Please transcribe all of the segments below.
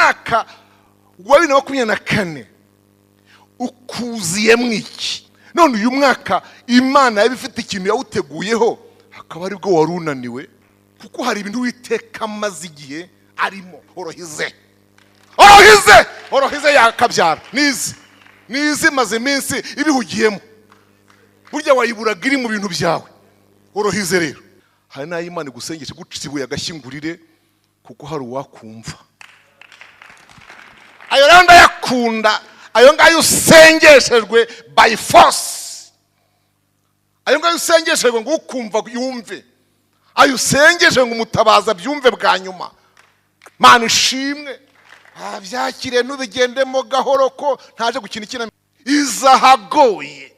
mwaka wa 2024 ukuziyemo iki? None uyu mwaka Imana yabifite ikintu yawuteguyeho, hakaba ari bwo warunaniwe, kuko hari ibintu Uwiteka amaze igihe arimo. Orohize yakabyara nizi maze iminsi ibihugiyemo, burya wayiburaga iri mu bintu byawe. Orohize rero, hari nayo Imana igusengesha gucibuye agashyingurire, kuko hari uwakumva. Ayo rero ndayakunda, ayo ngayo usengeshejwe by force, ayo ngayo usengeshejwe ngo ukumva yumve, ayo usengeshejwe ngo umutabaza byumve bwa nyuma. Mana ishimwe, byakire nubigendemo gahoro ko ntaje gukina ikina. Izahagoye,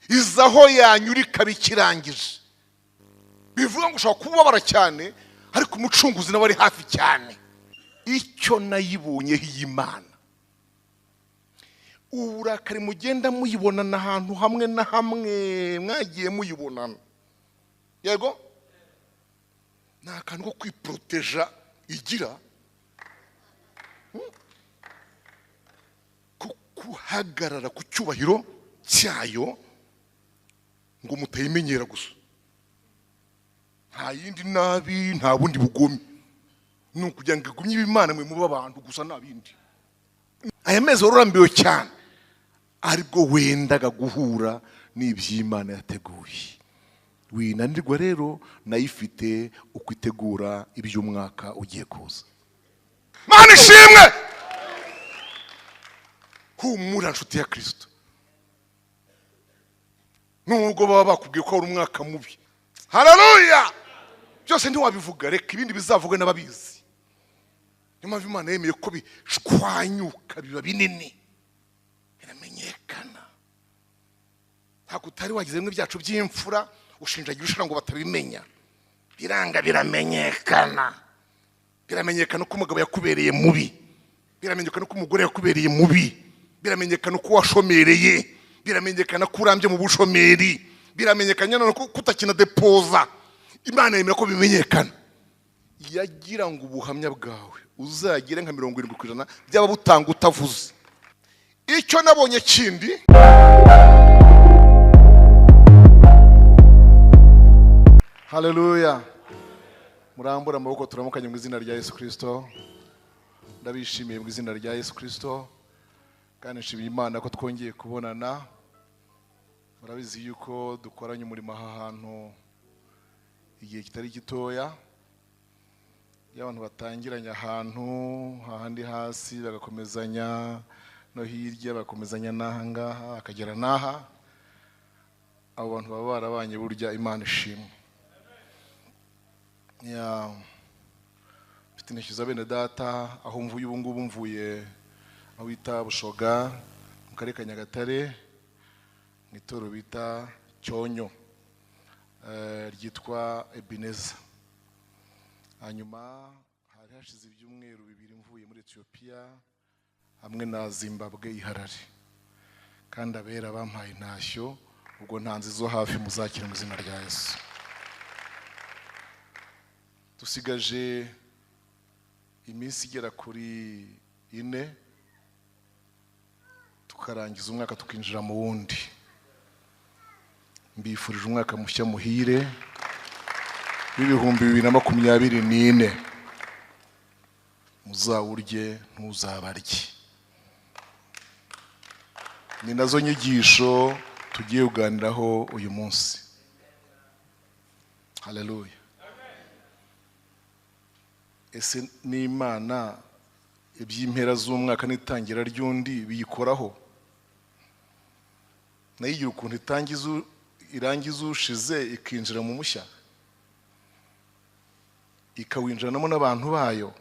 izaho yanyura ikabikirangije, bivuga ngo ushaka kubabara cyane, ariko umucunguzi nawe ari hafi cyane. Icyo nayibonyeho y'Imana, uburakari mugenda muyibonana ahantu hamwe na hamwe, mwagiye muyibonana, yego ni akantu ko kwiproteja igira, kuhagarara ku cyubahiro cyayo ngo mutayimenyera gusa. Nta yindi nabi, nta bundi bugome, ni ukugira ngo igumye Imana mwe muba abantu gusa, nta bindi. Aya mezi warurambiwe cyane, aribwo wendaga guhura n'iby'Imana yateguye. Winanirwa rero nayifite uko itegura iby'umwaka ugiye kuza. Mana ishimwe, humura nshuti ya Kristo, nubwo baba bakubwiye ko ari umwaka mubi. Haleluya! Byose ntiwabivuga, reka ibindi bizavugwe n'ababizi. Niyo mpamvu Imana yemeye ko bishwanyuka biba binini, biramenyekana. Ntabwo utari wagize bimwe byacu by'imfura ushinjagira ushaka ngo batabimenya. Biranga biramenyekana. Biramenyekana ko umugabo yakubereye mubi, biramenyekana ko umugore yakubereye mubi, biramenyekana ko washomereye, biramenyekana ko urambye mu bushomeri, biramenyekana none ko kutakina depoza. Imana yemera ko bimenyekana. Yagira ngo ubuhamya bwawe uzagire nka 70% byaba butanga utavuze. Icyo nabonye kindi, haleluya, murambura amaboko turamukanye mu izina rya Yesu Kristo. Ndabishimiye mu izina rya Yesu Kristo, kandi nshimiye Imana ko twongeye kubonana. Murabizi yuko dukoranye umurimo aha hantu igihe kitari gitoya, y'abantu batangiranye ahantu hahandi hasi bagakomezanya no hirya, bagakomezanya n'ahangaha akagera n'aha. Abo bantu baba barabanye, burya Imana ishimwe. Mfite intoki bene data, aho mvuye ubu ngubu mvuye aho bita Bushoga mu karere ka Nyagatare, mu itorero bita Cyonyo, ryitwa Neza. Hanyuma hari hashize ibyumweru 2 mvuye muri Ethiopia hamwe na Zimbabwe iharare, kandi abera bampaye intashyo, ubwo ntanzi zo hafi muzakira mu izina rya Yesu. Dusigaje iminsi igera kuri 4 tukarangiza umwaka tukinjira mu wundi. Mbifurije umwaka mushya muhire w'ibihumbi 2024, muzawurye ntuzabarye. Ni nazo nyigisho tugiye kuganiraho uyu munsi. Haleluya. Ese ni Imana iby'impera z'umwaka n'itangira ry'undi biyikoraho? Nayigira ukuntu irangiza ushize ikinjira mu mushya, ikawinjiranamo n'abantu bayo.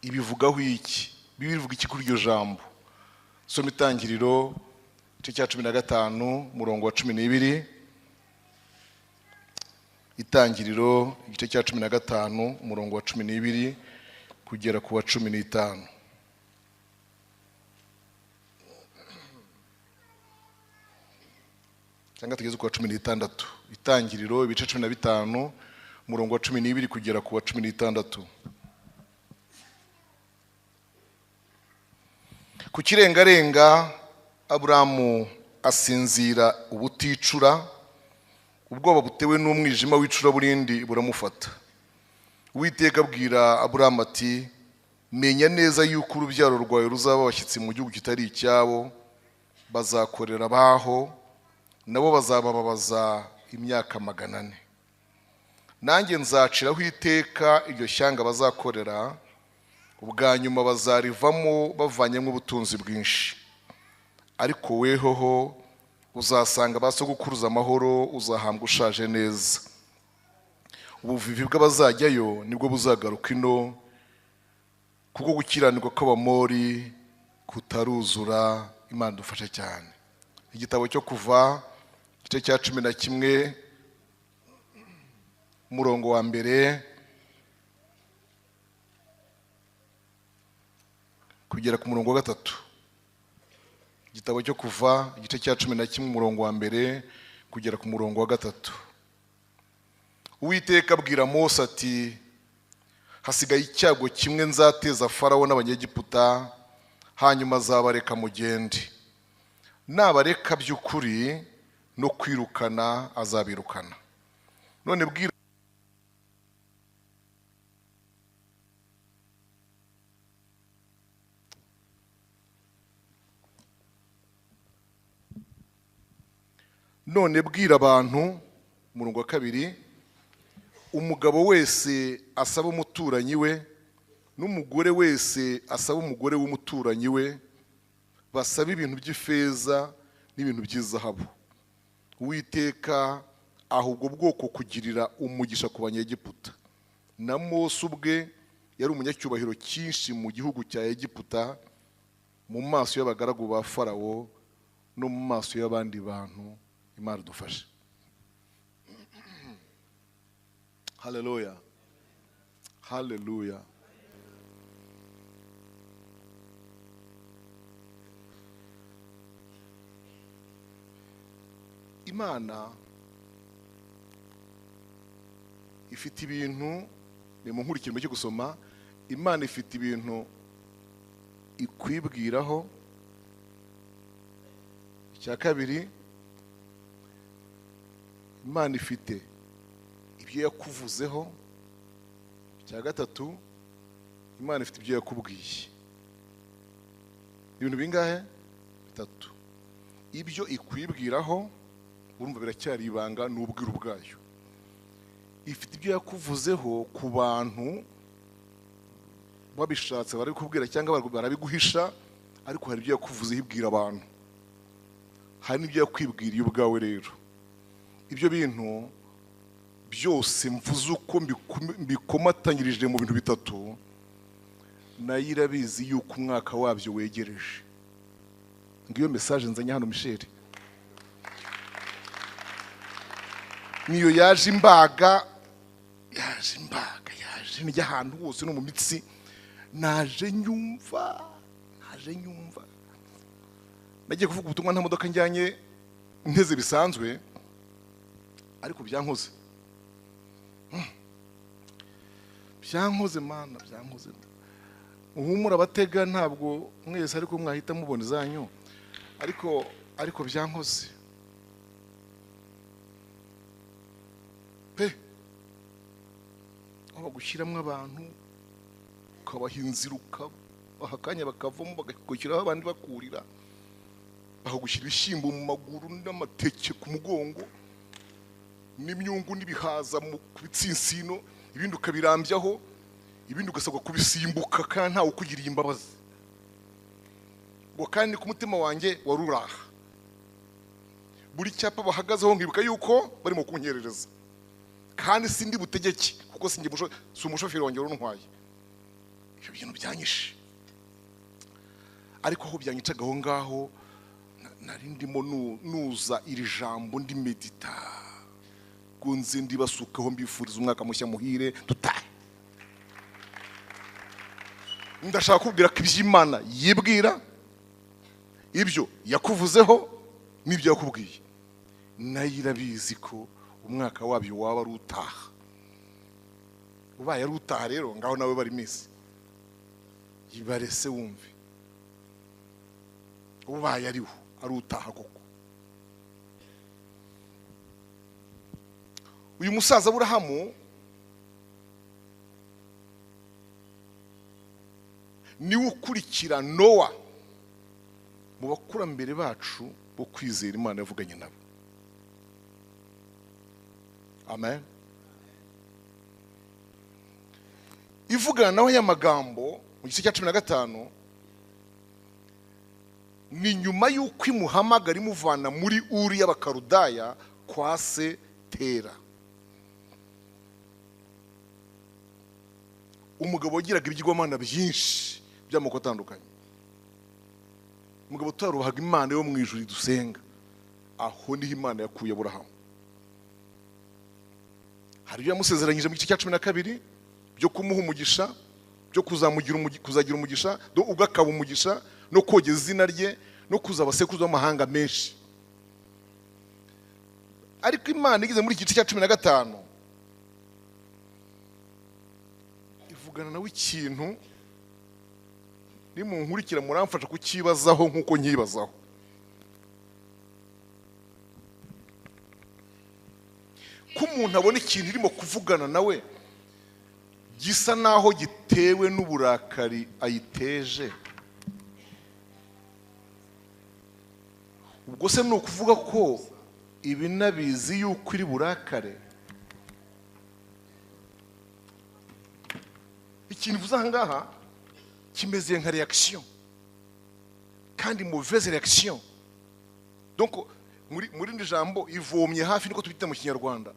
Ibivugaho iki? Bibivuga iki kuri iryo jambo? Soma Itangiriro igice cya 15 umurongo wa 12. Itangiriro igice cya 15 umurongo wa 12 kugera ku wa 15. Cyangwa tugeze ku wa 16. Itangiriro ibice 15 umurongo wa 12 kugera ku wa 16. ku kirengarenga Aburamu asinzira ubuticura, ubwoba butewe n'umwijima w'icuraburindi buramufata. Uwiteka abwira Aburamu ati, menya neza yuko urubyaro rwawe ruzaba abashyitsi mu gihugu kitari icyabo, bazakorera abaho, nabo bazabababaza imyaka 400. Nanjye nzaciraho iteka iryo shyanga bazakorera, ubwa nyuma bazarivamo bavanyemo ubutunzi bwinshi. Ariko wehoho uzasanga basogokuruza amahoro, uzahambwa ushaje neza. Ubuvivi bw'abazajyayo nibwo buzagaruka ino, kuko gukiranirwa kw'Abamori kutaruzura. Imana dufashe cyane. Igitabo cyo Kuva igice cya 11 umurongo wa mbere kugera ku murongo wa 3. Igitabo cyo Kuva igice cya 11 umurongo wa mbere kugera ku murongo wa 3. Uwiteka abwira Mose ati, hasigaye icyago kimwe nzateza Farawo n'Abanyegiputa, hanyuma azabareka mugende. Nabareka by'ukuri no kwirukana azabirukana. None bwira abantu, umurongo wa 2, umugabo wese asaba umuturanyi we n'umugore wese asaba umugore w'umuturanyi we, basaba ibintu by'ifeza n'ibintu by'izahabu. Uwiteka ahubwo bwoko kugirira umugisha ku Banyegiputa. Na Mose ubwe yari umunyacyubahiro cyinshi mu gihugu cya Egiputa, mu maso y'abagaragu ba Farawo no mu maso y'abandi bantu. Imana dufashe. Haleluya, haleluya. Imana ifite ibintu, ni mu nkurikirimo cyo gusoma, Imana ifite ibintu ikwibwiraho. Icya kabiri, Imana ifite ibyo yakuvuzeho. Icya gatatu, Imana ifite ibyo yakubwiye. Ibintu bingahe? 3. Ibyo ikwibwiraho urumva biracyari ibanga n'ubwiru bwayo. Ifite ibyo yakuvuzeho ku bantu babishatse bari kubwira cyangwa barabiguhisha, ariko hari ibyo yakuvuzeho ibwira abantu. Hari n'ibyo yakwibwiriye ubwawe rero. Ibyo bintu byose mvuze uko mbikomatanyirije mu bintu 3, nayo irabizi yuko umwaka wabyo wegereje. Ngiyo message nzanye hano Michel. Niyo yaje imbaga, yaje njya ahantu hose no mu mitsi, naje nyumva. Nagiye kuvuga ubutumwa nta modoka njyanye nteze bisanzwe, ariko byankoze. Byankoze Mana, byankoze. Uhumura abatega ntabwo mwese ariko mwahita mubona izanyu, ariko byankoze. Pe abagushyiramo abantu ukabahinzira, ukabahakanya bakavamo bagakukiraho abandi bakurira, bakagushyira ibishyimbo mu maguru n'amateke ku mugongo n'imyungu n'ibihaza mu bitsinsino, ibindi ukabirambyaho, ibindi ugasabwa kubisimbuka kandi ntawe ukugiriye imbabazi. Ngo kandi ku mutima wanjye waruraha. Buri cyapa bahagazeho nkibuka yuko barimo kunyerereza, kandi sindi butegeke kuko si umushoferi wanjye runtwaye. Ibyo bintu byanyishe. Ariko aho byanyicaga aho ngaho, nari ndimo nuza iri jambo ndi medita, gunze ndibasukaho mbifuriza umwaka mushya muhire dutahe. Ndashaka kubwira ko iby'Imana yibwira, ibyo yakuvuzeho n'ibyo yakubwiye, nayo irabizi ko umwaka wabyo waba ari utaha. Ubaye ari utaha rero ngaho nawe bari misi yibarese wumve. ubaye ariho ari utaha koko. Uyu musaza Aburahamu niwe ukurikira Nowa mu bakurambere bacu bo kwizera Imana yavuganye nabo. Amen. Ivugana nawe y'amagambo mu gice cya 15 ni nyuma y'uko imuhamagara imuvana muri Uri y'Abakarudaya kwa se Tera, umugabo wagiraga ibigirwamana byinshi by'amoko atandukanye, umugabo utarubahaga Imana yo mu ijuru dusenga. Aho niho Imana yakuye Aburahamu. Hari ibyo yamusezeranyije mu gice cya 12 byo kumuha umugisha, byo kuzagira umugisha, ubwo akaba umugisha, no kogeza izina rye, no kuzaba sekuruza w'amahanga menshi. Ariko Imana igeze muri igice cya 15 ivugana nawe ikintu nimunkurikira muramfasha kukibazaho nkuko nkibazaho. Ko umuntu abona ikintu irimo kuvugana nawe gisa naho gitewe n'uburakari ayiteje, ubwo se ni ukuvuga ko ibi nabizi yuko iri burakare? Ikintu uvuze aha ngaha kimeze nka reaction, kandi mauvaise reaction. Donc muri ndi jambo ivomye hafi niko tubita mu Kinyarwanda,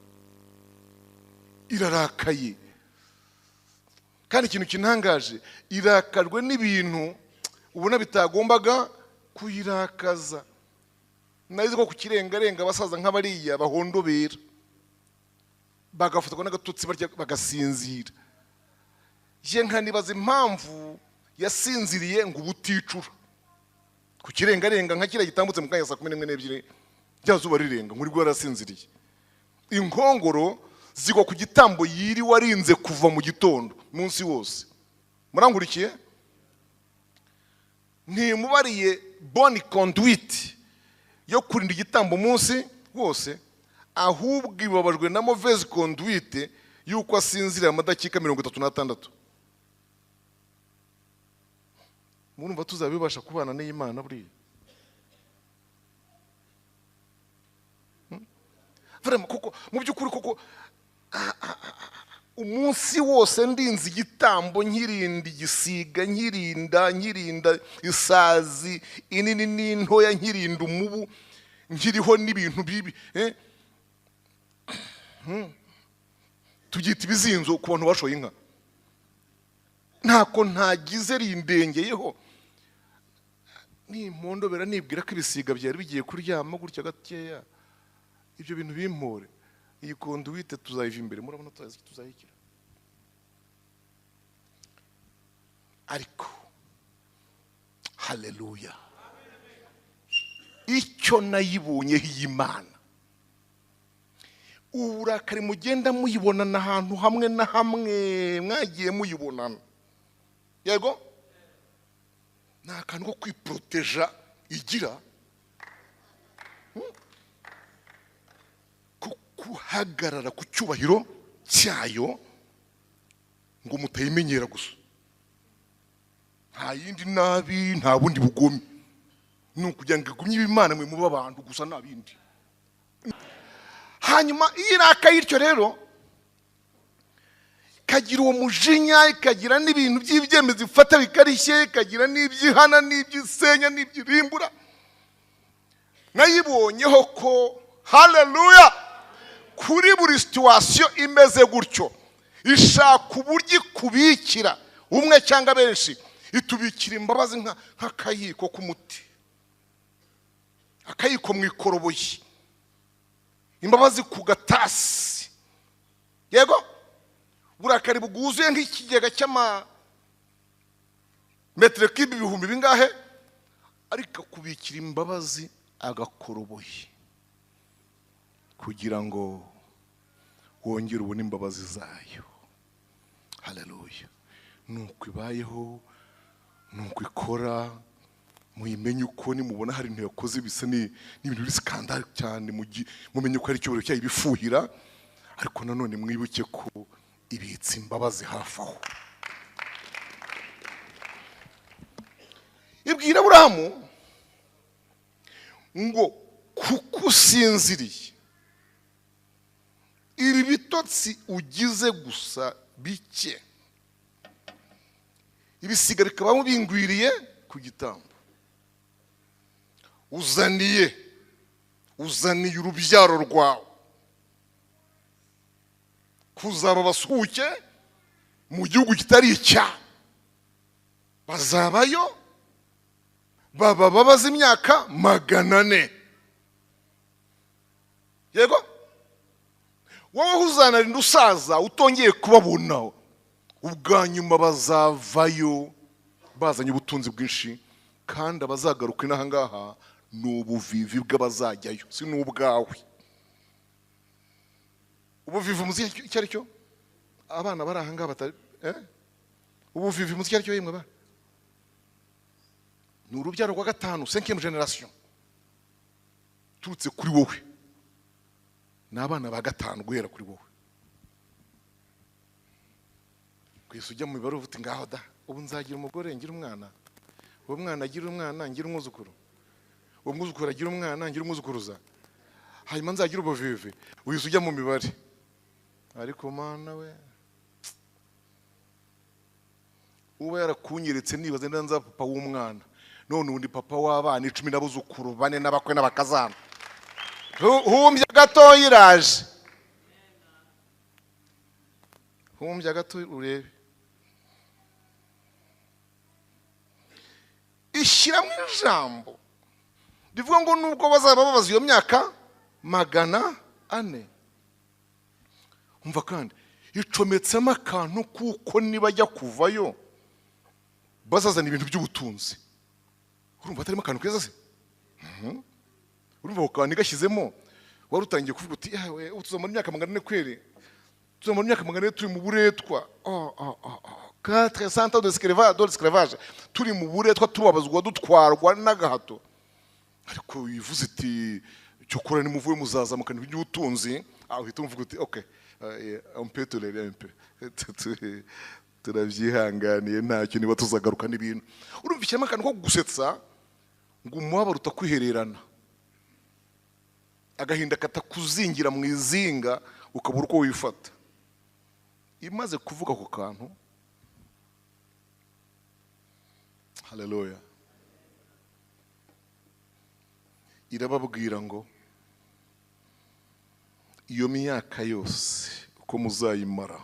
irarakaye. Kandi ikintu kintangaje, irakajwe n'ibintu ubona bitagombaga kuyirakaza. Nayize ko kukirengarenga abasaza nk'abariya bahondobera bagafatwa n'agatutsi barya bagasinzira. Je nkanibaza impamvu yasinziriye ngo ubuticura kukirengarenga nka kira gitambutse mu kanya saa 12 byazuba rirenga muri gwa yarasinziriye. Inkongoro zigwa ku gitambo yiri warinze kuva mu gitondo munsi wose. Murangurikiye? Ntimubariye bonne conduite yo kurinda igitambo munsi wose, ahubwo ibabajwe na mauvaise conduite yuko asinzira amadakika 36. Murumva tuzabibasha kubana n'Imana buriya? Vraiment kuko mu byukuri kuko umunsi wose ndinze igitambo, nkirinda igisiga, nkirinda isazi inini n'intoya, nkirinda umubu, nkiriho n'ibintu bibi tubyita ibizinzo ku bantu bashoye inka. Ntako ntagize rindengeyeho, nimpondobera nibwira ko ibisiga byari bigiye kuryama gutya gakeya, ibyo bintu bimpore. Iyi conduite tuzayiva imbere, murabona tuzayikira. Ariko haleluya, icyo nayibonyeho y'Imana, uburakari mugenda muyibonana ahantu hamwe na hamwe, mwagiye muyibonana, yego nta kantu ko kwiproteja igira, kuhagarara ku cyubahiro cyayo ngo mutayimenyera gusa. Nta yindi nabi, nta bundi bugome, ni ukugira ngo igumye Imana mwe muba abantu gusa, nta bindi. Hanyuma irakaye ityo rero ikagira uwo mujinya, ikagira n'ibintu by'ibyemezo ifata bikarishye, ikagira n'ibyihana n'ibyisenya n'ibyirimbura. Nayibonyeho ko haleluya kuri buri situation imeze gutyo ishaka uburyo kubikira umwe cyangwa benshi, itubikira imbabazi nk'akayiko k'umuti, akayiko mwikoroboye, imbabazi ku gatasi, yego burakari buguzuye nk'ikigega cy'ama metre kibi ibihumbi bingahe, ariko kubikira imbabazi agakoroboye kugira ngo wongere ubone imbabazi zayo. Haleluya. Nuko ibayeho, nuko ikora, muyimenye uko nimubona hari ibintu yakoze bisa n'ibintu biri skandal cyane mumenye ko ari cyo cyayi bifuhira, ariko nanone mwibuke ko ibitsi imbabazi hafi aho. Ibwira Aburahamu ngo kuko usinziriye ibi bitotsi ugize gusa bike ibisiga bikaba bingwiriye ku gitambo, uzaniye urubyaro rwawe kuzaba basuke mu gihugu kitari icya, bazabayo babaza imyaka 400. Yego wowe uzanarinda usaza utongeye kubabona, ubwa nyuma bazavayo bazanye ubutunzi bwinshi, kandi abazagaruka inaha ngaha n'ubuvivi bw'abazajyayo, si n'ubwawe. Ubuvivi muzi icyo ari cyo? Abana bari aha ngaha batari ubuvivi muzi icyo ari cyo yemwe ba? Ni urubyaro rwa 5, 5e generation turutse kuri wowe, n'abana ba 5 guhera kuri wowe. Kwese ujya mu bibaro uvuti ngaho da, ubu nzagira umugore ngira umwana, uwo mwana agira umwana ngira umwuzukuru, uwo mwuzukuru agira umwana ngira umwuzukuruza, hanyuma nzagira ubuvivi. Wese ujya mu mibare, ariko mana we uba yarakunyeretse nibaze ndanza papa w'umwana, none undi papa w'abana 10 n'abuzukuru 4 n'abakwe n'abakazana. Humbya gato iraje, humbya gato urebe. Ishyiramo ijambo rivuga ngo nubwo bazaba babaza iyo myaka 400. Umva kandi icometsemo akantu kuko nibajya kuvayo bazazana ibintu by'ubutunzi. Urumva atarimo akantu keza se? Urumva ko kandi gashyizemo wari utangiye kuvuga uti yewe utuzamara imyaka 400 kwere, tuzamara imyaka 400 turi mu buretwa. 400 ans d'esclavage turi mu buretwa, tubabazwa dutwarwa n'agahato. Ariko wivuze iti cyo kora ni muvuye muzaza mukana by'ubutunzi, uhita umvuga uti okay, on peut tolérer un peu, turabyihanganiye ntacyo niba tuzagaruka n'ibintu. Urumva ikirema akantu ko gusetsa ngo umubabaro utakwihererana, agahinda katakuzingira mu izinga ukabura uko wifata. Imaze kuvuga ku kantu, haleluya, irababwira ngo iyo myaka yose uko muzayimara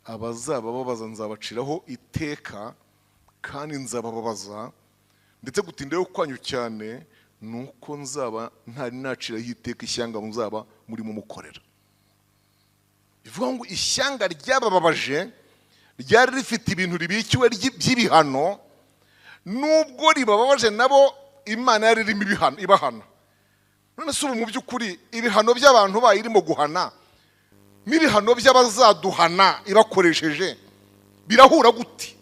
abazaba babaza nzabaciraho iteka, kandi nzabababaza ndetse gutindayo kwanyu cyane nuko nzaba ntari naciraho iteka ishyanga muzaba murimo mukorera. Bivuga ngo ishyanga ryabababaje ryari rifite ibintu ribikiwe by'ibihano, nubwo ribababaje nabo Imana yari irimo ibahana. None se ubu mu by'ukuri ibihano by'abantu bayirimo guhana n'ibihano by'abazaduhana ibakoresheje birahura gute?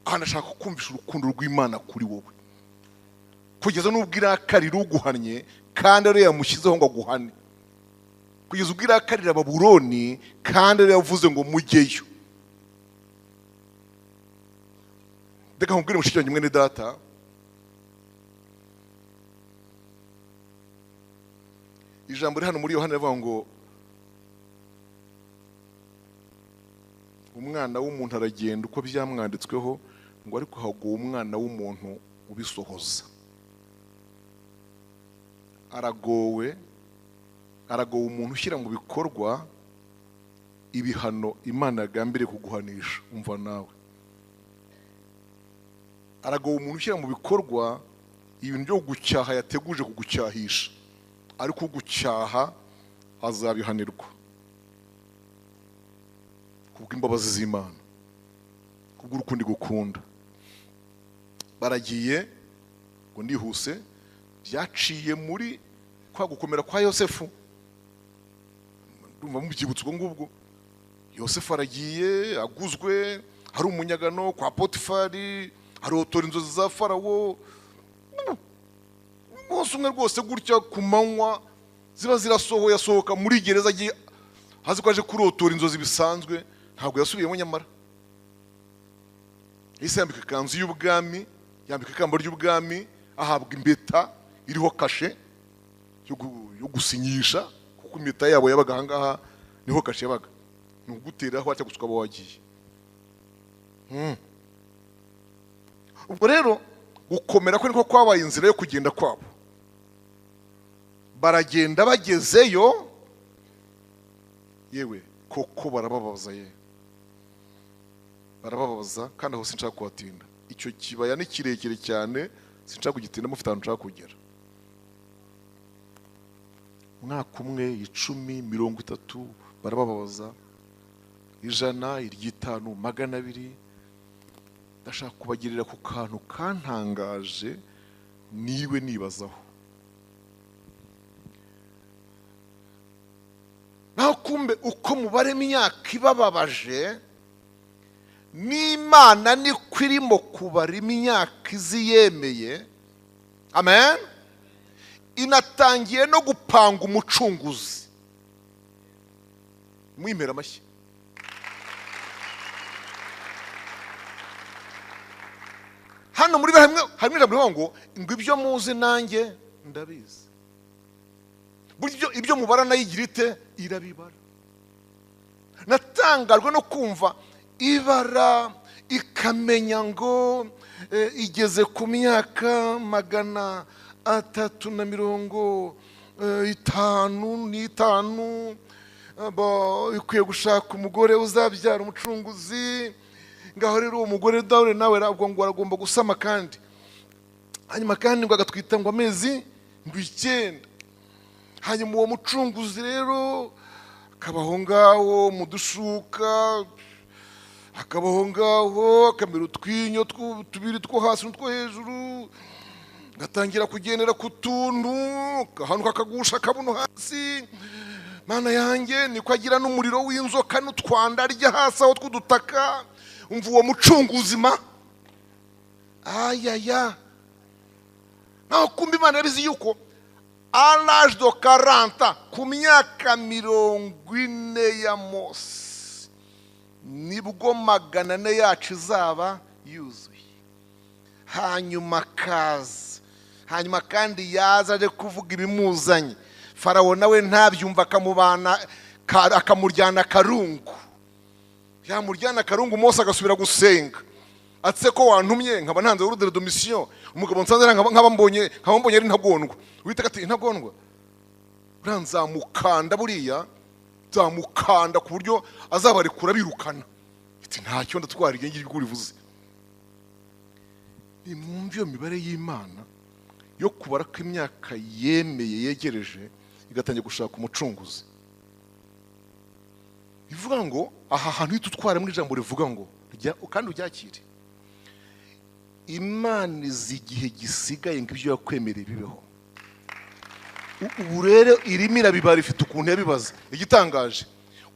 Aha nashaka kumvisha urukundo rw'Imana kuri wowe, kugeza n'ubwo irakarira uguhannye kandi ari yamushyizeho ngo aguhane, kugeza ubwo irakarira Babuloni kandi ari yavuze ngo mujyeyo. Ndeka nkubwire mushiki wanjye mwene data, ijambo rihano muri Yohana rivuga ngo umwana w'umuntu aragenda uko byamwanditsweho, ngo ariko haguwe umwana w'umuntu ubisohoza. Aragowe umuntu ushyira mu bikorwa ibihano Imana yagambiriye kuguhanisha. Umva nawe, aragowe umuntu ushyira mu bikorwa ibintu byo gucyaha yateguje kugucyahisha, ariko ugucyaha azabihanirwa kubw'imbabazi z'Imana, kubw'urukundo gukunda. Baragiye ngo ndihuse, byaciye muri kwa gukomera kwa Yosefu. Ndumva mubyibutse ubwo ngubwo Yosefu aragiye aguzwe, hari umunyagano kwa Potifari, hari otora inzozi za Farawo. Umunsi umwe rwose gutya ku manywa ziba zirasohoye, asohoka muri gereza agiye hazi ko aje kurotora inzozi bisanzwe, ntabwo yasubiyemo. Nyamara yahise yambika ikanzu y'ubwami, yambika ikamba ry'ubwami, ahabwa impeta iriho kashe yo gusinyisha, kuko impeta yabo yabaga ahangaha niho kashe yabaga, ni uguteraho atya gusuka abo wagiye. Ubwo rero gukomera ko niko kwabaye inzira yo kugenda kwabo. Baragenda bagezeyo, yewe koko barababaza, barababaza, kandi aho sinshaka kuhatinda. Icyo kibaya ni kirekire cyane, sinshaka kugitinda, mufite ahantu nshaka kugera. Umwaka umwe, 10, 30, barababaza, 100, 50, 200. Ndashaka kubagirira ku kantu kantangaje niwe nibazaho. Naho kumbe uko mubarema imyaka ibababaje, n'Imana niko irimo kubarema imyaka iziyemeye. Amen. Inatangiye no gupanga umucunguzi. Mwimera amashyi. Hano muri harimo ijambo ngo ibyo muzi nanjye ndabizi. Buryo ibyo mubara nayigira ite irabibara. Natangajwe no kumva ibara ikamenya ngo igeze ku myaka 350 ikwiye gushaka umugore uzabyara umucunguzi. Ngaho rero uwo mugore dawe nawe ngo aragomba gusama, kandi hanyuma kandi ngo agatwita ngo amezi 9. Hanyuma uwo mucunguzi rero akabaho ngaho mu dushuka, akabaho ngaho akamera utwinyo tubiri two hasi n'utwo hejuru, gatangira kugendera ku tuntu, ahantu kakagusha akabuno hasi. Mana yanjye, niko agira n'umuriro w'inzoka n'utwanda arya hasi aho tw'udutaka. Umva uwo mucunguzi ma ayaya. Naho kumbi Imana yabizi yuko à l'âge de 40, ku myaka 40 ya Mose, nibwo 400 yacu izaba yuzuye. Hanyuma kandi yaza aje kuvuga ibimuzanye. Farawo nawe ntabyumva, akamuryana karungu. Yamuryana karungu, Mose agasubira gusenga. Atse ko wantumye nkaba ntanze urudere de mission, umugabo nsanzera nkaba mbonye ari ntagondwa. Witeka ati ntagondwa, uranzamukanda buriya, nzamukanda ku buryo azabarekura birukana. Iti ntacyo ndatwara igenge ry'urivuze. Ni mwumva iyo mibare y'Imana yo kubara ko imyaka yemeye yegereje, igatangira gushaka umucunguzi. Bivuga ngo aha hantu hitutwara muri ijambo rivuga ngo kandi ubyakire. Imana izi igihe gisigaye ngo ibyo yakwemereye bibeho. Ubu rero irimo irabibara, ifite ukuntu yabibaza. Igitangaje,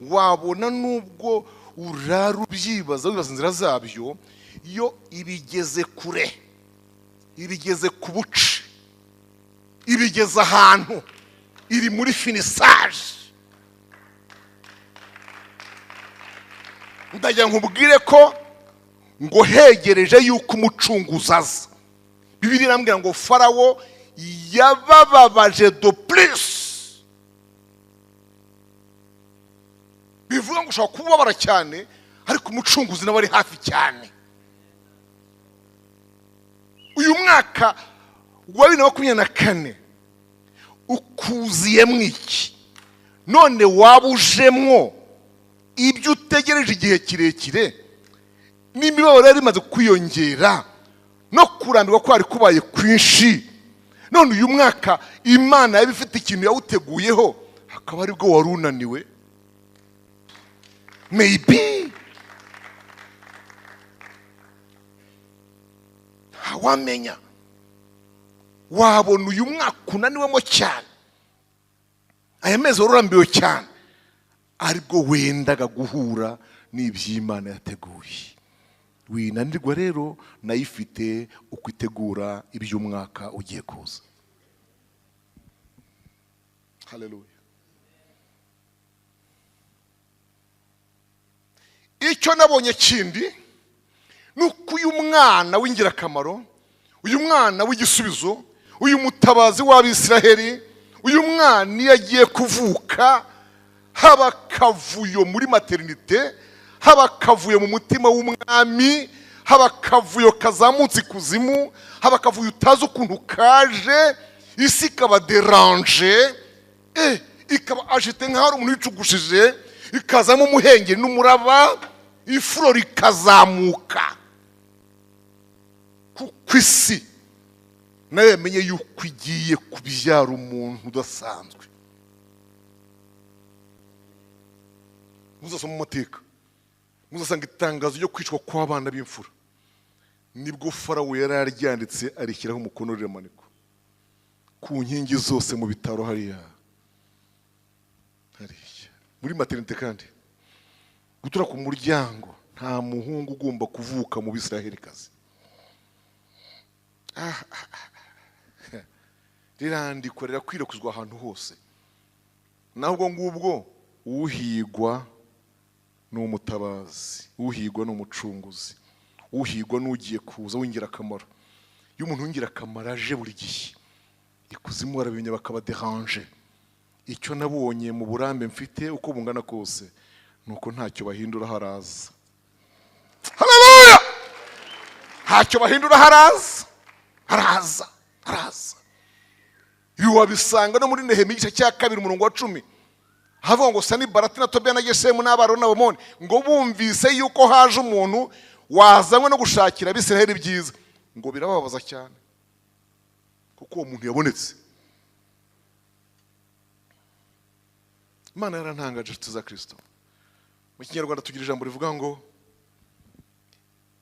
wabona nubwo urara ubyibaza wibaza inzira zabyo, iyo ibigeze kure, ibigeze ku buce, ibigeze ahantu, iri muri finisage. Ndagira nkubwire ko ngo hegereje yuko umucunguzi aza. Bibiliya irambwira ngo Farawo yabababaje de plus. Bivuga ngo ushobora kubabara cyane, ariko umucunguzi nawe ari hafi cyane. Uyu mwaka wa 2024 ukuziyemo iki? None wabujemwo ibyo utegereje igihe kirekire, n'imibabaro yari imaze kwiyongera, no kurambirwa ko ari kubaye kwinshi. None uyu mwaka Imana yabifite ikintu yawuteguyeho, akaba ari bwo warunaniwe. Maybe wamenya, wabona uyu mwaka unaniwemo cyane, aya mezi warurambiwe cyane, aribwo wendaga guhura n'iby'Imana yateguye. winanirwa rero nayo ifite uko itegura iby'umwaka ugiye kuza. Haleluya. Icyo nabonye kindi nuko uyu mwana w'ingirakamaro, uyu mwana w'igisubizo, uyu mutabazi w'Abisiraheli, uyu mwana iyo agiye kuvuka, haba kavuyo muri maternite, haba kavuyo mu mutima w'umwami, haba kavuyo kazamutse ikuzimu, haba kavuyo utazi ukuntu kaje, isi ikaba deranje, ikaba ajete nk'aho ari umuntu wicugushije, ikazamo umuhengeri n'umuraba, ifuro rikazamuka. Kuko isi nayo yamenye yuko igiye kubyara umuntu udasanzwe. Muzasoma mu mateka, muzasanga itangazo ryo kwicwa kw'abana b'imfura. Nibwo Farawo yari yaryanditse arishyiraho umukono riramaniko ku nkingi zose mu bitaro hariya muri maternite. Kandi gutura ku muryango, nta muhungu ugomba kuvuka mu Bisiraheli-kazi. Rirandikwa rirakwirakwizwa ahantu hose. Naho ngubwo uhigwa ni umutabazi, uhigwa ni umucunguzi, uhigwa n'ugiye kuza w'ingirakamaro. Iyo umuntu w'ingirakamaro aje buri gihe, ikuzimu barabimenya bakaba deranje. Icyo nabonye mu burambe mfite uko bungana kose, nuko ntacyo bahindura haraza. Haleluya! Ntacyo bahindura haraza. Haraza. Iyo wabisanga no muri Nehemiya igice cya 2 umurongo wa 10. Havuga ngo Sanibalati na Tobiya na Gesemu n'Abaroni n'Abamoni ngo bumvise yuko haje umuntu wazanywe no gushakira Abisiraheli byiza, ngo birababaza cyane kuko uwo muntu yabonetse. Imana yarantangaje tuza Kristo. Mu Kinyarwanda tugira ijambo rivuga ngo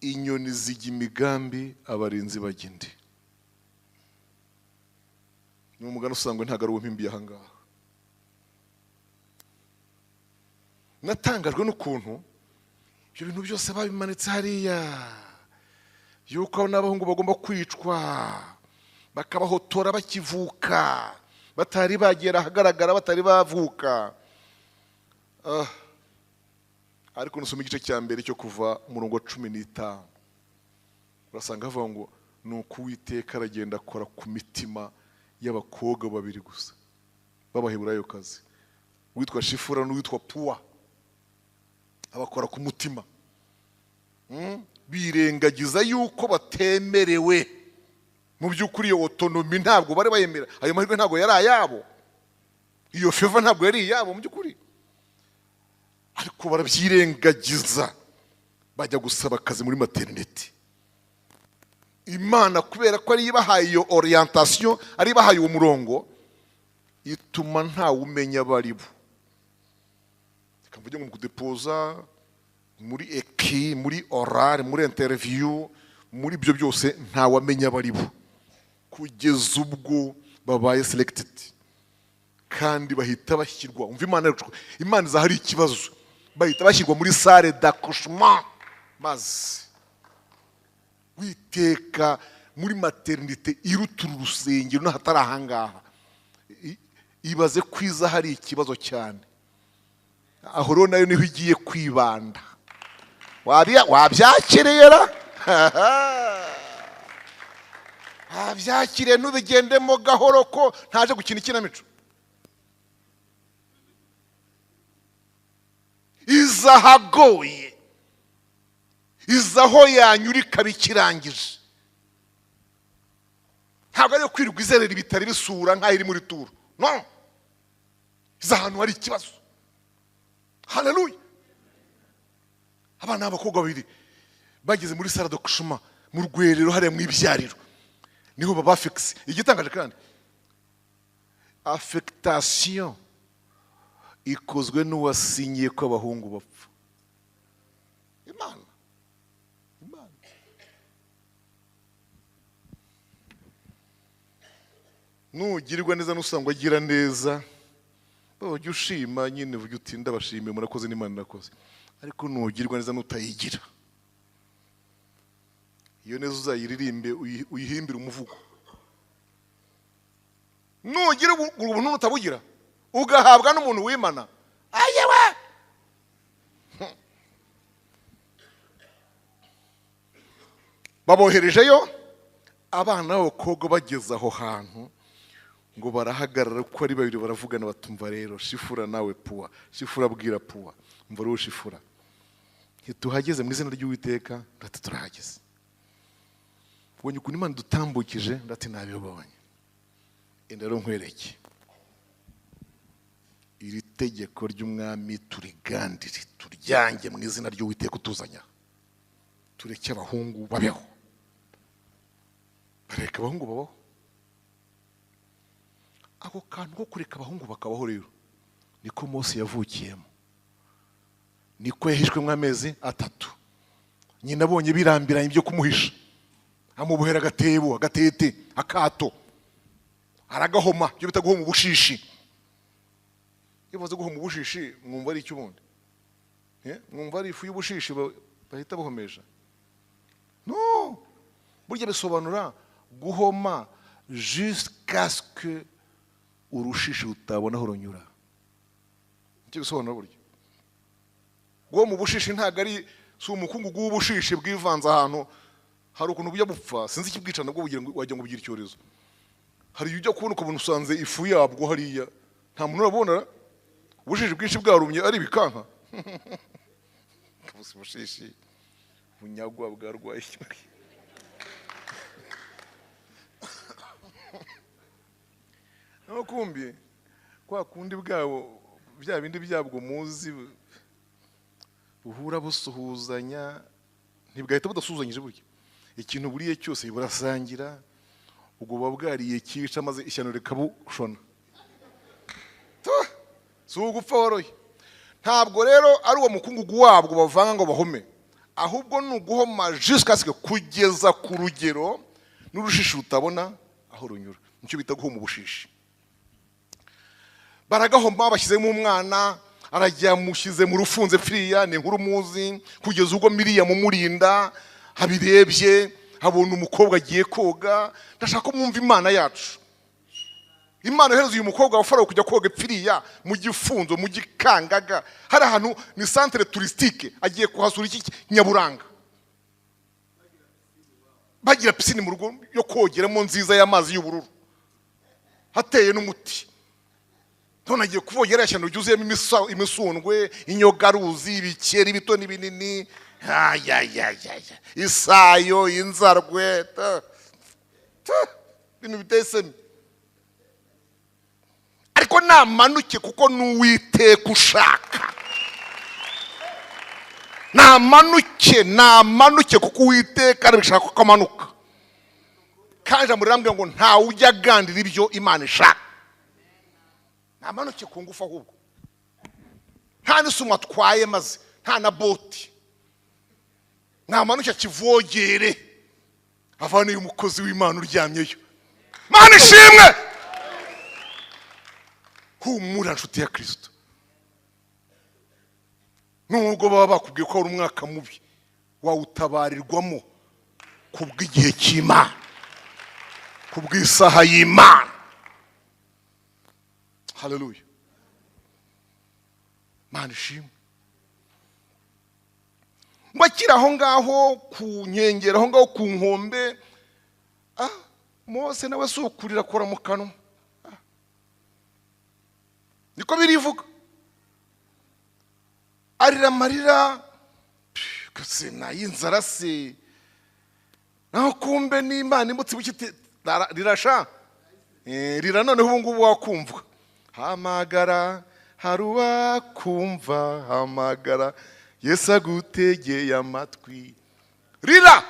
inyoni zijya imigambi, abarinzi bajya indi. Ni umugani usangwe ntago ari uwo mpimbiye aha ngaha. Natangajwe n'ukuntu ibyo bintu byose babimanitse hariya, yuko n'abahungu bagomba kwicwa, bakabahotora bakivuka, batari bagera ahagaragara, batari bavuka. Ariko nusoma igice cya mbere cyo kuva umurongo wa 15, urasanga havuga ngo nuko Uwiteka aragenda akora ku mitima y'abakobwa babiri gusa b'Abaheburayokazi, uwitwa Shifura n'uwitwa Puwa. Abakora ku mutima, birengagiza yuko batemerewe. Mu by'ukuri iyo autonomy ntabwo bari bayemera, ayo mahirwe ntabwo yari ayabo, iyo favor ntabwo yari iyabo mu by'ukuri. Ariko barabyirengagiza, bajya gusaba akazi muri maternity. Imana kubera ko ari ibahaye iyo orientation, ari ibahaye uwo murongo, ituma ntawe umenya baribo. Kamvuge ngo kudepoza muri eki, muri oral, muri interview, muri byo byose ntawe amenya baribo kugeza ubwo babaye selected, kandi bahita bashyirwa. Umva Imana iza hari ikibazo, bahita bashyirwa muri salle d'accouchement. Maze Witeka muri maternité irutura urusengero n'ahatari ahangaha. Ibaze kwiza hari ikibazo cyane. Aho rero nayo niho igiye kwibanda. Wabyakirera? Wabyakire nubigendemo gahoro ko ntaje gukina ikinamico. Izahagoye, izaho yanyura ikabikirangije. Ntabwo ari kwirirwa izerera ibitari bisura nk'aho iri muri turu. No, iza ahantu hari ikibazo. Haleluya! Abana b'abakobwa babiri bageze muri salle d'accouchement, mu rwerero hariya mu ibyariro, niho baba fixe. Igitangaje kandi, affectation ikozwe n'uwasinyiye ko abahungu bapfa. Imana nugirirwa neza n'usangwa agira neza, ujye ushima nyine, uvuge uti ndabashimiye murakoze n'Imana nakoze. Ariko nugirirwa neza n'utayigira, iyo neza uzayiririmbe uyihimbire umuvugo. Nugira ubuntu utabugira ugahabwa n'umuntu wimana, ayewe baboherejeyo abana b'abakobwa. Bageze aho hantu ngo barahagarara uko ari babiri baravugana batumva rero Shifura nawe Puwa, Shifura abwira Puwa, umva rero Shifura, ntituhageze mu izina ry'Uwiteka, ndati turahageze. Ubonye ukuntu Imana dutambukije, ndati nabibonye. Enda rero nkwereke iri tegeko ry'umwami turigandire, turyange mu izina ry'Uwiteka utuzanya. Tureke abahungu babeho. Bareka abahungu babaho. Ako kantu ko kureka abahungu bakabaho rero niko Mose yavukiyemo, niko yahishwemo amezi 3. Nyina abonye birambiranye byo kumuhisha, amubohera agatebo, agatete, akato, aragahoma, byo bita guhoma ubushishi. Iyo bavuze guhoma ubushishi mwumva ari icyo ubundi? Mwumva ari ifu y'ubushishi bahita bahomesha? No, burya bisobanura guhoma jusqu'à ce que urushishi utabona aho runyura. Icyo bisobanura burya guhoma ubushishi ntago ari si umukungugu w'ubushishi bwivanze ahantu hari ukuntu bujya bupfa, sinzi ikibwicana bwo wagira ngo bugira icyorezo. Hari ujya kubona ukabona usanze ifu yabwo hariya, nta muntu urabona ubushishi bwinshi bwarumye ari bikanka. Kabusi bushishi bunyagwa bwarwaye. Kumbi kwa kundi bwabo bya bindi byabwo muzi buhura busuhuzanya, ntibwahita budasuhuzanyije burya. Ikintu buriye cyose burasangira, ubwo babwariye kica maze ishyano rikabushona. Si ugupfa woroye. Ntabwo rero ari uwo mukungugu wabwo bavanga ngo bahome, ahubwo ni uguhoma jusqu'à ce que kugeza ku rugero n'urushishi utabona aho runyura. Nicyo bita guhoma ubushishi. Baragahoma bashyizemo umwana, arajya mushyize mu rufunze firiya, ni inkuru muzi, kugeza ubwo Miriya mumurinda habirebye, abona umukobwa agiye koga. Ndashaka ko mwumva Imana yacu. Imana yohereza uyu mukobwa wa Farawo kujya koga firiya mu gifunzo, mu gikangaga. Hari ahantu ni centre touristique, agiye kuhasura iki nyaburanga. Bagira pisine mu rugo yo kogeramo nziza y'amazi y'ubururu, hateye n'umuti. None agiye kuvogera yashyano ryuzuyemo imisundwe, inyogaruzi, ibikeri bito n'ibinini, isayo, inzarwe, ibintu biteseme. Ariko namanuke kuko n'Uwiteka ushaka. Namanuke kuko Uwiteka arabishaka ko amanuka. Kandi amurambwira ngo nta ujya agandira ibyo Imana ishaka. Namanuke ku ngufu ahubwo. Nta n'isuma atwaye maze, nta na boti. Namanuke akivogere, avaniye umukozi w'Imana uryamyeyo. Mana ishimwe! Humura nshuti ya Kristo. Nubwo baba bakubwiye ko ari umwaka mubi, wawutabarirwamo kubw'igihe cy'Imana, kubw'isaha y'Imana. Haleluya. Mana ishimwe. Mbakira aho ngaho ku nkengero, aho ngaho ku nkombe, Mose nawe sukurira kora mu kanwa. Niko birivuga. Arira marira, kasena y'inzara se. Naho kumbe n'Imana imutse bukite rirasha. Rira noneho ubu ngubu wakumva. Hamagara haruwa kumva, hamagara Yesu agutegeye amatwi. Rira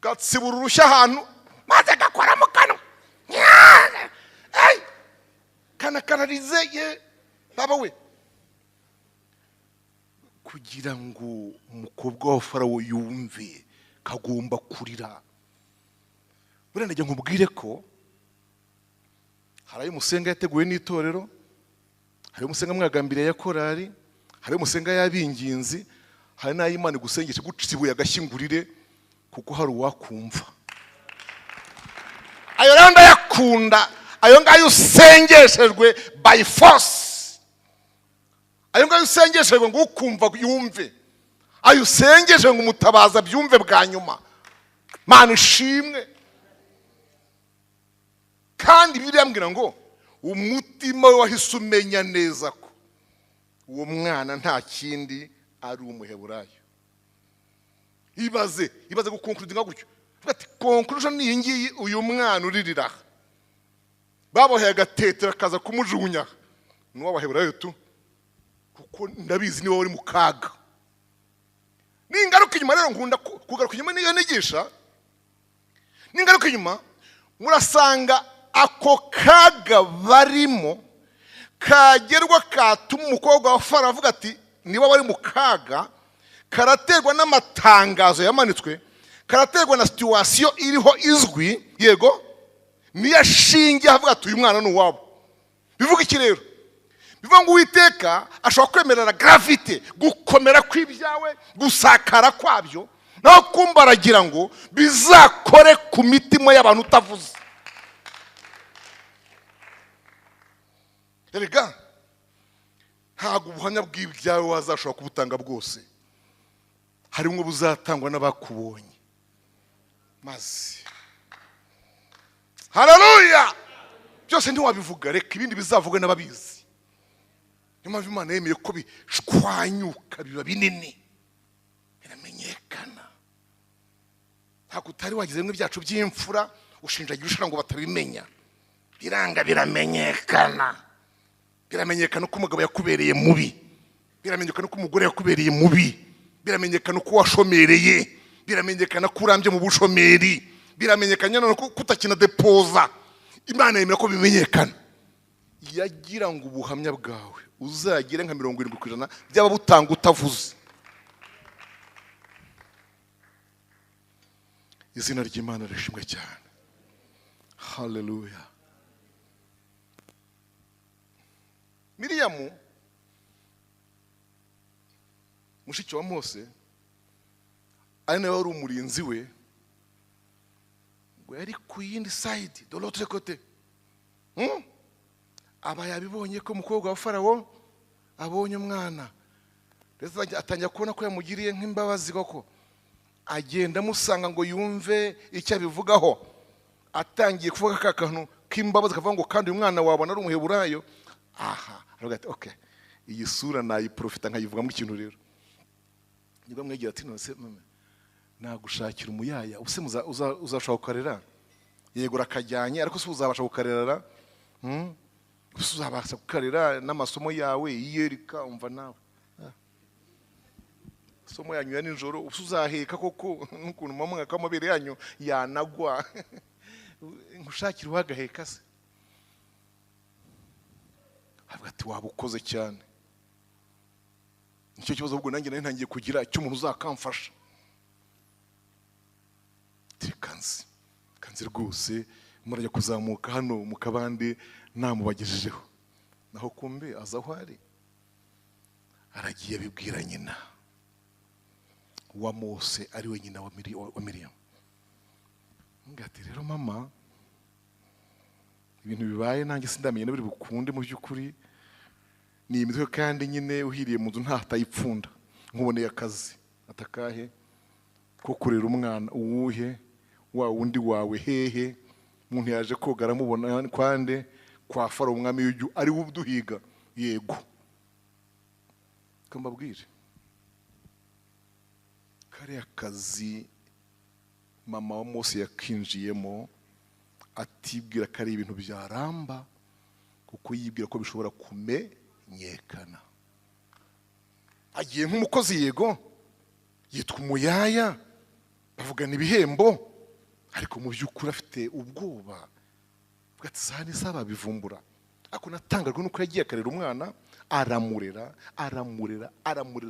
gatsibura urushya ahantu maze gakora mu kanwa. Kana kanarizeye baba we, kugira ngo umukobwa wa Farawo yumve kagomba kurira. Buriya ndagira nkubwire ko hari umusenga yateguwe n'itorero, hari umusenga mwagambiriye ya korari, hari umusenga y'abinginzi, hari n'ay'Imana gusengesha gutsibuye agashyingurire kuko hari uwakumva. Ayo rero ndayakunda, ayo ngayo usengeshejwe by force, ayo ngayo usengeshejwe ngo ukumva yumve, ayo usengeshejwe ngo umutabaza byumve bwa nyuma. Mana ishimwe. Kandi Bibiliya mbwira ngo umutima we wahise umenya neza ko uwo mwana nta kindi ari umuheburayo. Ibaze gukonkludinga gutyo. Ati conclusion ni ngiyi, uyu mwana uririra baboheye agatetera kaza kumujugunya n'uwo abaheburayo tu, kuko ndabizi niwe wari mu kaga. Ningaruka inyuma rero nkunda kugaruka inyuma niyo nigisha. Ningaruka inyuma murasanga ako kaga barimo kagerwa katuma umukobwa wa Farawo avuga ati niba wari mu kaga, karaterwa n'amatangazo yamanitswe, karaterwa na situation iriho izwi, yego niyo ashingiye avuga ati uyu mwana ni uwabo. Bivuga iki rero? Bivuga ngo Uwiteka ashobora kwemerera gravite, gukomera kw'ibyawe, gusakara kwabyo, naho kumbaragira ngo bizakore ku mitima y'abantu utavuze. Erega ntabwo ubuhamya bw'ibyawe wazashobora kubutanga bwose, harimo buzatangwa n'abakubonye. Maze haleluya, byose ntiwabivuga, reka ibindi bizavugwa n'ababizi. Niyo mpamvu Imana yemeye ko bishwanyuka biba binini, biramenyekana. Ntabwo utari wagize bimwe byacu by'imfura ushinjagira ushaka ngo batabimenya. Biranga biramenyekana. Biramenyekana ko umugabo yakubereye mubi, biramenyekana ko umugore yakubereye mubi, biramenyekana ko washomereye, biramenyekana ko urambye mu bushomeri, biramenyekana ko kutakina depoza. Imana yemera ko bimenyekana. Yagira ngo ubuhamya bwawe uzagire nka 70% byaba butanga utavuze. Izina ry'Imana rishimwe cyane. Haleluya. Miriyamu mushiki wa Mose ari nawe wari umurinzi we, ngo yari ku yindi side de l'autre côté. Aba yabibonye ko umukobwa wa Farawo abonye umwana, ndetse atangira kubona ko yamugiriye nk'imbabazi, koko agenda amusanga ngo yumve icyo abivugaho. Atangiye kuvuga ka kantu k'imbabazi kavuga ngo kandi uyu mwana wabona ari umuheburayo. Aha, aravuga ati okay, iyi sura nayiprofita nkayivugamo ikintu rero. Nibwo mwegera ati nose mama nagushakira umuyaya, use uzashaka gukarera. Yego rakajyanye, ariko se uzabasha gukarera? Uzabasha gukarera n'amasomo yawe yiyerika umva nawe. Somo yanyu ya nijoro usuzaheka koko n'ukuntu mu mwaka w'amabere yanyu yanagwa. Ngushakira wagaheka se. Avuga ati wabukoze cyane. Nicyo kibazo ubwo nanjye ntangiye kugira icyo umuntu uzakamfasha. Kanzi rwose murajya kuzamuka hano mu kabande namubagejejeho. Naho kumbe azaho ari. Aragiye abibwira nyina wa Mose ari we nyina wa Miriyamu. Ngati rero mama, ibintu bibaye nanjye sindamenye n'ibiri bukunde mu by'ukuri. Ni imitwe kandi nyine uhiriye mu nzu ntatayipfunda. Nkuboneye akazi atakahe ko kurera umwana uwuhe wa wundi wawe hehe. Umuntu yaje koga aramubona kwande kwa Farawo umwami w'ijyu ari we uduhiga. Yego kambabwire kare akazi mama wa Mose yakinjiyemo atibwira kare ibintu byaramba, kuko yibwira ko bishobora kumenyekana. Agiye nk'umukozi, yego yitwa umuyaya, bavugana ibihembo, ariko mu by'ukuri afite ubwoba. Bwati sahani saba bivumbura. Ako natangajwe nuko yagiye akarera umwana, aramurera.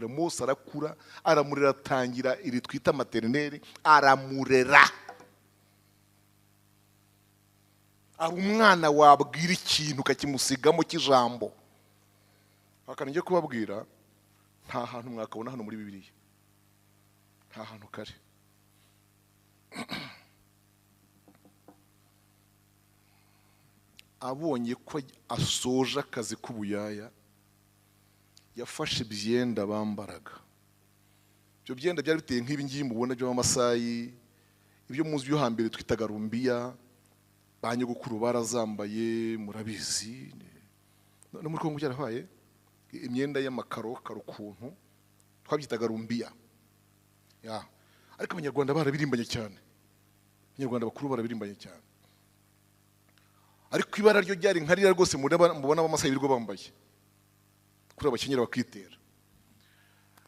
Mose arakura, aramurera, atangira iri twita maternelle, aramurera. Aba umwana wabwira ikintu ukakimusigamo cy'ijambo. Akanijye kubabwira nta hantu mwakabona hano muri Bibiliya, nta hantu kare. abonye ko asoje akazi k'ubuyaya yafashe ibyenda bambaraga. Ibyo byenda byari biteye nk'ibi ngibi mubona by'amasayi, ibyo muzi byo hambere twitaga rumbiya, ba nyogokuru barazambaye murabizi. No muri Kongo byarahaye imyenda y'amakaro ukuntu twabyitaga rumbiya. Ariko abanyarwanda barabirimbanye cyane, abanyarwanda bakuru barabirimbanye cyane. Ariko ibara ryo ryari nkarira rwose mubona abamasayi birwo bambaye kuri abakenyera bakitera.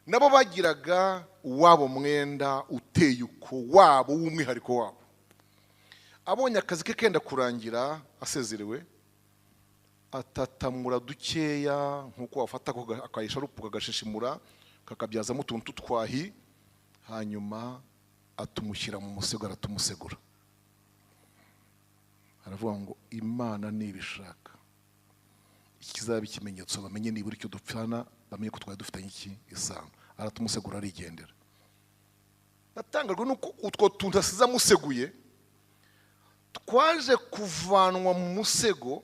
Nabo bagiraga uwabo mwenda uteye uko wabo w'umwihariko wabo. Abonye akazi ke kenda kurangira asezerewe, atatamura dukeya nkuko wafata akayisharupu kagashishimura kakabyazamo utuntu twahi, hanyuma atumushyira mu musego aratumusegura. Aravuga ngo Imana nibishaka ikizaba ikimenyetso bamenye nibura icyo dupfana, bamenye ko twari dufitanye iki isano. Aratumusegura arigendera. Natangajwe nuko utwo tuntu asize amuseguye twaje kuvanwa mu musego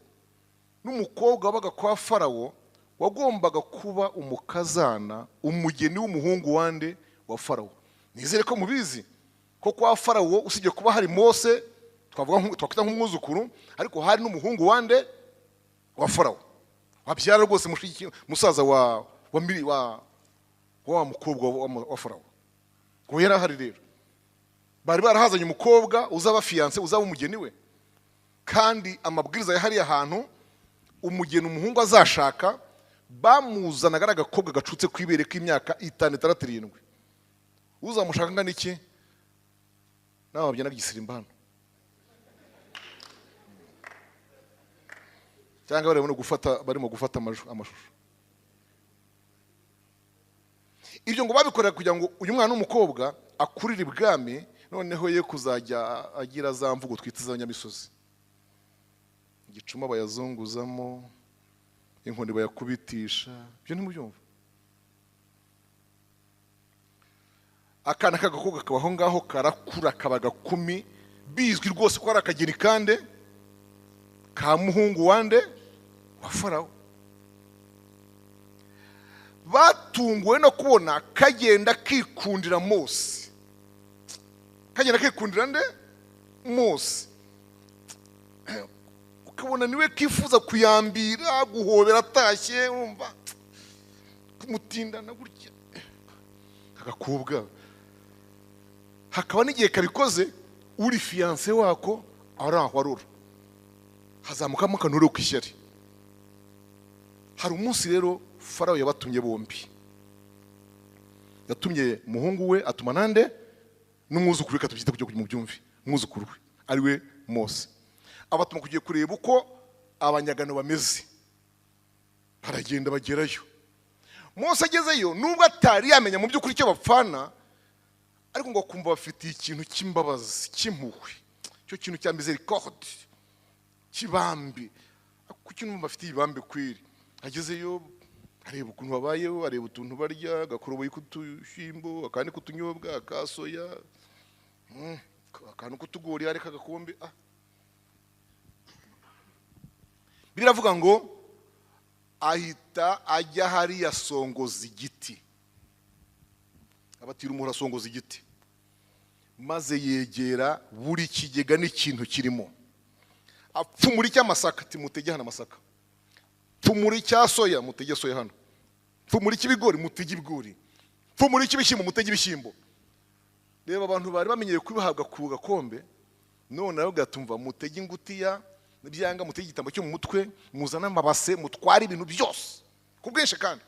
n'umukobwa wabaga kwa Farawo, wagombaga kuba umukazana, umugeni w'umuhungu wande wa Farawo. Nizere ko mubizi ko kwa Farawo usibye kuba hari Mose twakwita nk'umwuzukuru, ariko hari n'umuhungu wande wa Farawo wabyara rwose musaza wa mukobwa wa Farawo. Ngo yarahari rero, bari barahazanye umukobwa uzaba fiance, uzaba umugeni we, kandi amabwiriza yahari ahantu umugeni umuhungu azashaka bamuzanaga agakobwa gacutse kwibere k'imyaka 5, 6, 7. Uzamushaka ngana iki nawe babyana byisirimba hano, cyangwa barimo gufata amashusho. Ibyo ngo babikorera kugira ngo uyu mwana w'umukobwa akurire ibwami, noneho ye kuzajya agira za mvugo twita z'abanyamisozi. Igicuma bayazunguzamo, inkoni bayakubitisha, ibyo ntimubyumva. Akana k'agakobwa kabaho ngaho karakura kabaga 10, bizwi rwose ko ari akageni kande ka muhungu wande wa Farawo. Batunguwe no kubona kagenda kikundira Mose. Kagenda kikundira nde? Mose. Ukabona niwe kifuza kuyambira, guhobera atashye, urumva kumutindana gutya. Kagakobwa hakaba n'igihe kabikoze uri fiance wako arahwarura, hazamukamo akanure ukishyari. Hari umunsi rero Farawo yabatumye bombi. Yatumye muhungu we atuma nande n'umwuzukuru we, katubyita kujya mubyumve, umwuzukuru we ari we Mose. Abatuma kugiye kureba uko abanyagano bameze. Baragenda bagerayo. Mose agezeyo nubwo atari yamenya mu by'ukuri icyo bapfana, ariko ngo kumva bafitiye ikintu cy'imbabazi, cy'impuhwe, cyo kintu cya miséricorde, kibambi. Ku kintu bafitiye ibambe kwiri. Agezeyo areba ukuntu babayeho, areba utuntu barya, gakoroboye kutushimbo, akandi kutunyobwa, akasoya, akantu kutugori areka gakombe. Biravuga ngo ahita ajya hari yasongoza igiti. Abatira umuhora asongoza igiti, maze yegera buri kigega n'ikintu kirimo. Apfumura cy'amasaka, timutege hano amasaka. Pfumura cyasoya, mutege soya hano. Pfumura cy'ibigori, mutege ibigori. Pfumura cy'ibishyimbo, mutege ibishyimbo. Reba abantu bari bamenyeye kwibahabwa ku gakombe, none nayo gatumva mutege ingutiya, nibyanga mutege igitambo cyo mu mutwe, muzana amabase, mutwara ibintu byose kubwinshi. Kandi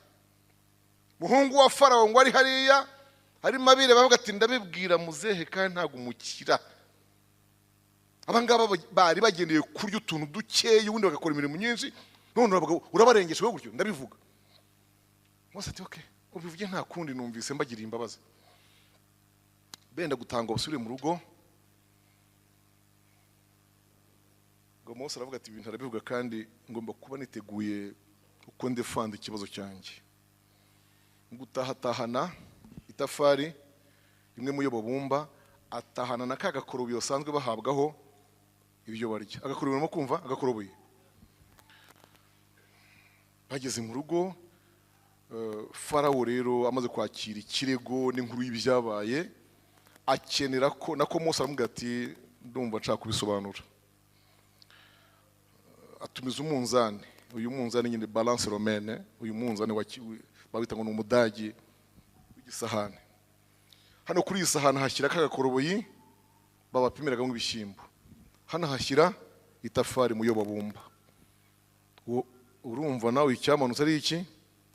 muhungu wa Farawo ngo ari hariya hari mabire, bavuga ati ndabibwira muzehe kandi ntago umukira. Abangaba bari bagendeye kurya utuntu dukeye, ubundi bagakora imirimo myinshi, none urabarengesha gutyo. Ndabivuga Mose ati okay, ubivuge nta kundi, numvise mbagira imbabazi. Benda gutanga basubire mu rugo. Ngo Mose aravuga ati ibintu arabivuga kandi ngomba kuba niteguye uko ndefanda ikibazo cyanjye. Ngutahatahana itafari imwe mu yo babumba, atahana na kagakorobuye basanzwe bahabwaho ibyo barya. Agakorobuye urimo kumva? Agakorobuye bageze mu rugo Farawo rero amaze kwakira ikirego n'inkuru y'ibyabaye akenera ko nako Mose aramubwira ati ndumva nshaka kubisobanura. Atumiza umunzani, uyu munzani nyine balance romaine, uyu munzani babita ngo n'umudagi w'igisahane. Hano kuri iyi sahani hashyira kagakoroboyi babapimiraga nk'ibishyimbo. Hano hashyira itafari muyo babumba. Urumva nawe icyamanutse ari iki?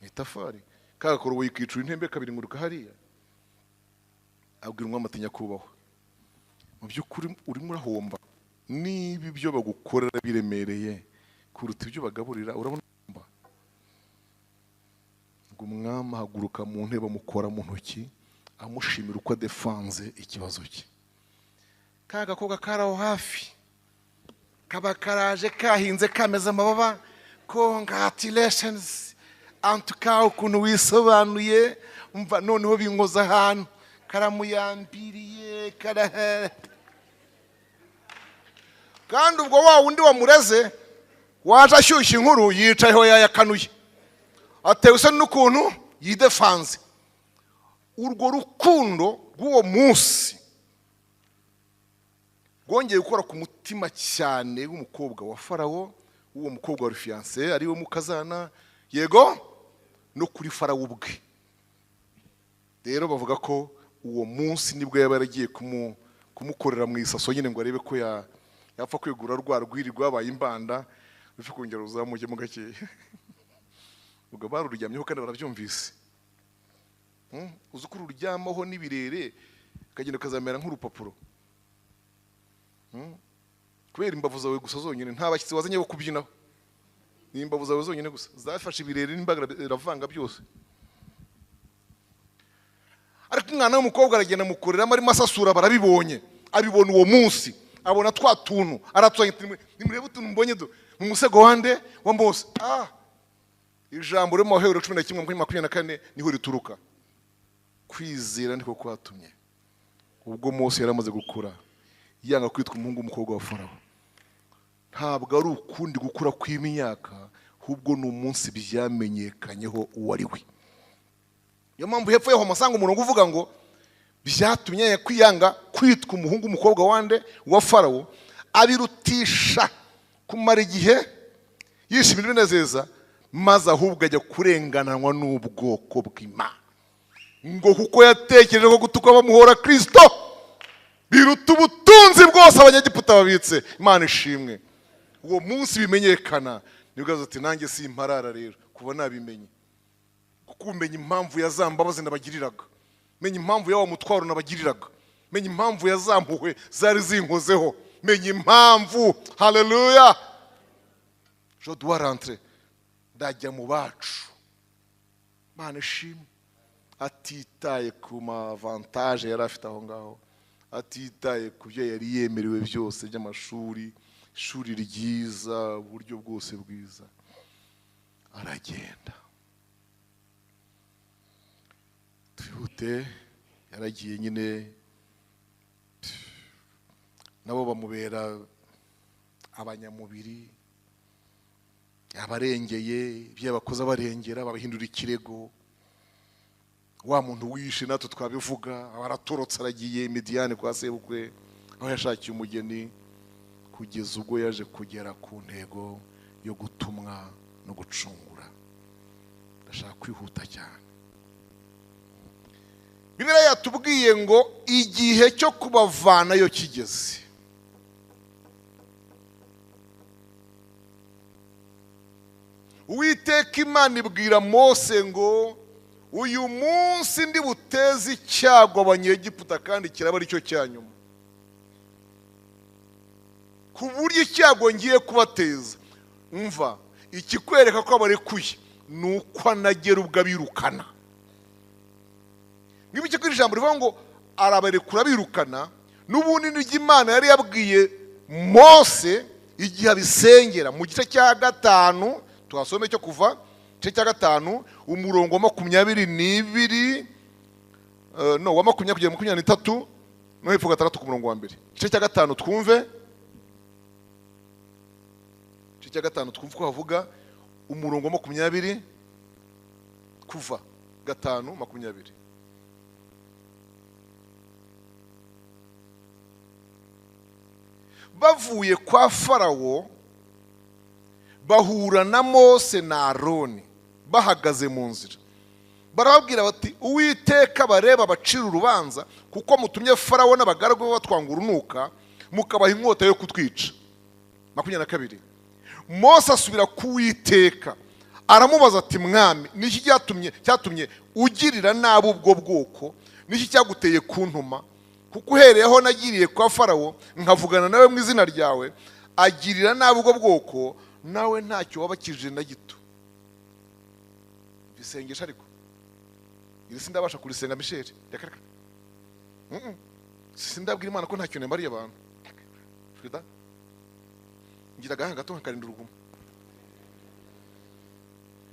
Itafari. Kagakoroboyi kicura intembe kabiri nguruka hariya. Abwira umwami ati nyakubahwa, mu by'ukuri urimo urahomba, niba ibyo bagukorera biremereye kuruta ibyo bagaburira urabona mba. Ngo umwami ahaguruka mu ntebe amukora mu ntoki amushimira uko adefanze ikibazo cye. Ka gakobwa karaho hafi kaba karaje kahinze kameze amababa, congratulations antuka ukuntu wisobanuye, umva noneho binkoza ahantu karamuyambiriye karahe. Kandi ubwo wa wundi wamureze waje ashyushya inkuru yicayeho yayakanuye, atewe se n'ukuntu yidefanze. Urwo rukundo rw'uwo munsi rwongeye gukora ku mutima cyane w'umukobwa wa Farawo, uwo mukobwa wa fiancé ari we mukazana, yego no kuri Farawo ubwe. Rero bavuga ko uwo munsi nibwo yaba yaragiye kumukorera mu isaso nyine ngo arebe ko yapfa kwegura rwa rwiri rwabaye imbanda rufi kongera uzamuke mu gake. Ubwo baruryamyeho kandi barabyumvise. Uzi ko ururyamaho n'ibirere kagenda kazamera nk'urupapuro. Kubera imbavu zawe gusa zonyine nta bashyitsi wazanye bo kubyinaho. Ni imbavu zawe zonyine gusa zafashe ibirere n'imbagara iravanga byose. Ariko umwana w'umukobwa aragenda mukorera arimo asasura, barabibonye. Abibona uwo munsi, abona twa tuntu, aratsoye nimurebe utuntu mbonye mu musego wande wa Mose. Ijambo ryo mu Baheburayo 11:24 niho rituruka. Kwizera niko kwatumye ubwo Mose yaramaze gukura yanga kwitwa umuhungu w'umukobwa wa Farawo. Ntabwo ari ukundi gukura kw'imyaka, ahubwo ni umunsi byamenyekanyeho uwo ari we. Yo mpamvu hepfo yaho masanga umurongo uvuga ngo byatumye kwiyanga kwitwa umuhungu w'umukobwa wande wa Farawo abirutisha kumara igihe yishimira ibinezeza, maze ahubwo ajya kurengananwa n'ubwoko bw'Imana. Ngo kuko yatekereje ko gutuka bamuhora Kristo biruta ubutunzi bwose abanyagiputa babitse. Imana ishimwe. Uwo munsi bimenyekana nibwo ati nanjye si imparara rero kuba nabimenye, kuko umenya impamvu yazambabaze nabagiriraga, menya impamvu yawo mutwaro nabagiriraga, menya impamvu yazampuhwe zari zinkozeho, menya impamvu. Haleluya. Je dois rentrer, ndajya mu bacu. Imana ishimwe. Atitaye ku mavantage yari afite aho ngaho, atitaye ku byo yari yemerewe byose by'amashuri, ishuri ryiza, uburyo bwose bwiza, aragenda. Twihute, yaragiye nyine nabo bamubera abanyamubiri, abarengeye ibyo bakoze abarengera babahindura ikirego. Wa muntu wishe natwe twabivuga, abaratorotse aragiye Midiyani kwa sebukwe aho yashakiye umugeni, kugeza ubwo yaje kugera ku ntego yo gutumwa no gucungura. Ndashaka kwihuta cyane. Bibiliya yatubwiye ngo igihe cyo kubavanayo kigeze. Uwiteka Imana ibwira Mose ngo uyu munsi ndi buteze icyago abanyegiputa kandi kiraba ari cyo cyanyuma, ku buryo icyago ngiye kubateza. Umva, ikikwereka ko abarekuye nuko anagera ubwo abirukana. Ngibiki kuri ijambo rivuga ngo arabarekura birukana, n'ubundi n'ijya Imana yari yabwiye Mose igihe abisengera mu gice cya 5 twasome cyo kuva igice cya 5 umurongo wa 22 no wa 20 kugera 23 no hepfo 6 ku murongo wa mbere. Igice cya 5 twumve, igice cya 5 twumve ko havuga umurongo wa 20 kuva 5:20. Bavuye kwa Farawo bahura na Mose na Aroni bahagaze mu nzira, barababwira bati Uwiteka bareba bacira urubanza kuko mutumye Farawo n'abagaragu be batwanga urunuka mukabaha inkota yo kutwica. 22. Mose asubira ku Uwiteka aramubaza ati mwami niki cyatumye ugirira nabi ubwo bwoko, niki cyaguteye kuntuma? Kuko uhereyeho nagiriye kwa Farawo nkavugana nawe mu izina ryawe, agirira nabi ubwo bwoko, nawe ntacyo wabakije na gito. Bisengesha ariko iri sindabasha kurisenga Michel, reka sindabwira Imana ko ntacyo nemariye abantu. Frida ngira gahanga gato nkarinda urugumo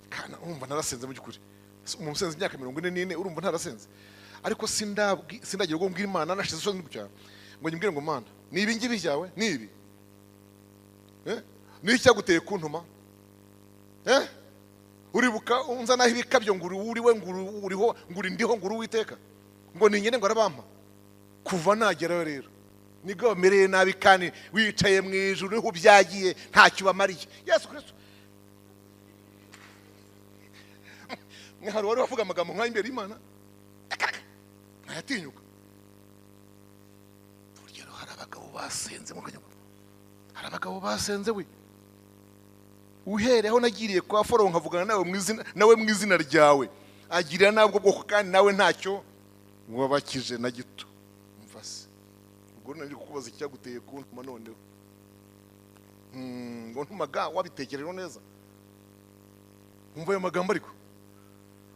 kana urumva narasenze mu byukuri. Umusenzi imyaka 44 urumva ntarasenze, ariko sindagira ngo mbwira Imana nashize cyo n'ubucya ngo nyimbwire ngo Mana nibi ngibi byawe nibi ni cyaguteye kuntuma uribuka unzana ibikabyo nguri uriwe nguriho nguri ndiho nguri Uwiteka ngo ninyene ngo arabampa kuva nagerayo rero nigo bamereye nabi kandi wicaye mu ijuru niho byagiye ntacyo bamariye. Yesu Kristo mwahari wari wavuga amagambo nk'ayo imbere y'Imana ntayatinyuka. Urugero hari abagabo basenze mu kanyama, hari abagabo basenze we uhereho nagiriye kwa Farawo nkavugana nawe mu izina ryawe, agirira nabwo bwoko kandi nawe ntacyo wabakije na gito. Mvase ubwo nari kukubaza icyaguteye kuntuma noneho ngo ntumaga wabitekereje neza. Umva ayo magambo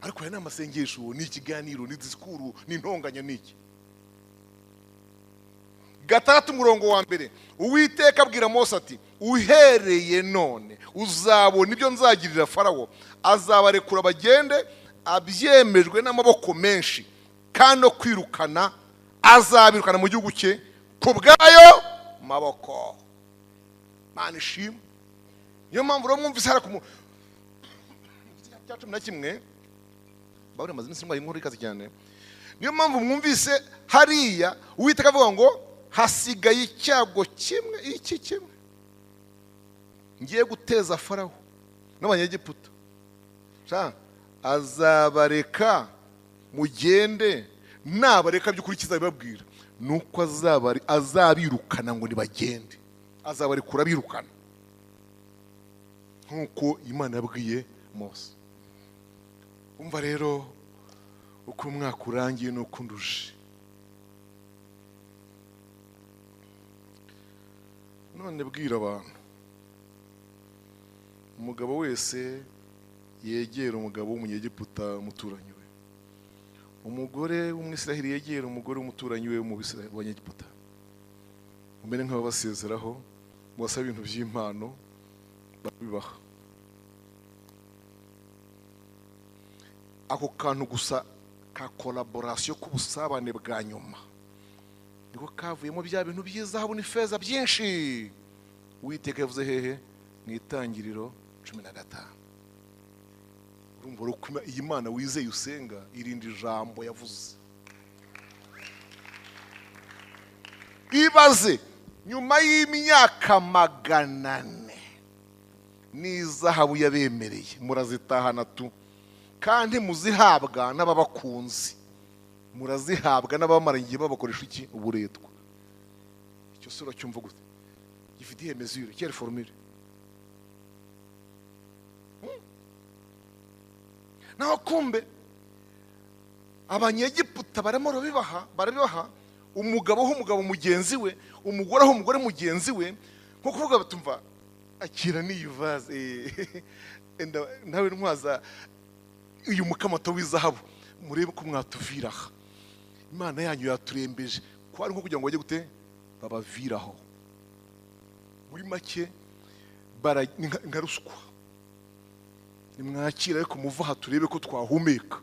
ariko ya n'amasengesho ni ikiganiro ni disikuru ni ntonganya niki. 6 umurongo wa mbere Uwiteka abwira Mose ati uhereye none uzabona ibyo nzagirira Farawo, azabarekura bagende abyemejwe n'amaboko menshi, kandi no kwirukana azabirukana mu gihugu cye ku bwayo maboko. Mana ishimwe. Niyo mpamvu rero mwumvise hari ku 11 bawure mazina sinwa inkuru ikaze cyane. Niyo mpamvu mwumvise hariya Uwiteka avuga ngo hasigaye icyago kimwe, iki kimwe ngiye guteza Farawo n'abanyegiputa, azabareka mugende, nabareka by'ukuri kizabibabwira nuko azabirukana ngo nibagende, azabarekura birukana nkuko Imana yabwiye Mose. Umva rero uko umwaka urangiye nuko nduje. None bwira abantu, umugabo wese yegera umugabo w'umunyegiputa umuturanyi we, umugore w'umwisiraheli yegera umugore w'umuturanyi we mu Bisiraheli w'abanyegiputa, umene nk'abo basezeraho mubasaba ibintu by'impano babibaha. Ako kantu gusa ka collaboration k'ubusabane bwa nyuma niko kavuyemo bya bintu by'izahabu n'ifeza byinshi Uwiteka yavuze hehe mu Itangiriro 15. Urumva rukuma iyi Mana wizeye usenga irindi jambo yavuze. Ibaze nyuma y'imyaka 400 n'izahabu yabemereye murazitahana tu, kandi muzihabwa n'ababakunzi, murazihabwa n'abamarangiye babakoresha iki uburetwa. Icyo sura cyumva gute gifite ihe mesure quelle formule. Naho kumbe abanyegiputa barimo barabibaha umugabo w'umugabo mugenzi we, umugore w'umugore mugenzi we, nko kuvuga batumva akira niyuvaze nawe ntwaza uyu mukamato w'izahabu murebe ko mwatuviraha. Imana yanyu yaturembeje kwari nko kugira ngo bajye gute babaviraho. Muri make nka ruswa, nimwakira ariko muvaha turebe ko twahumeka.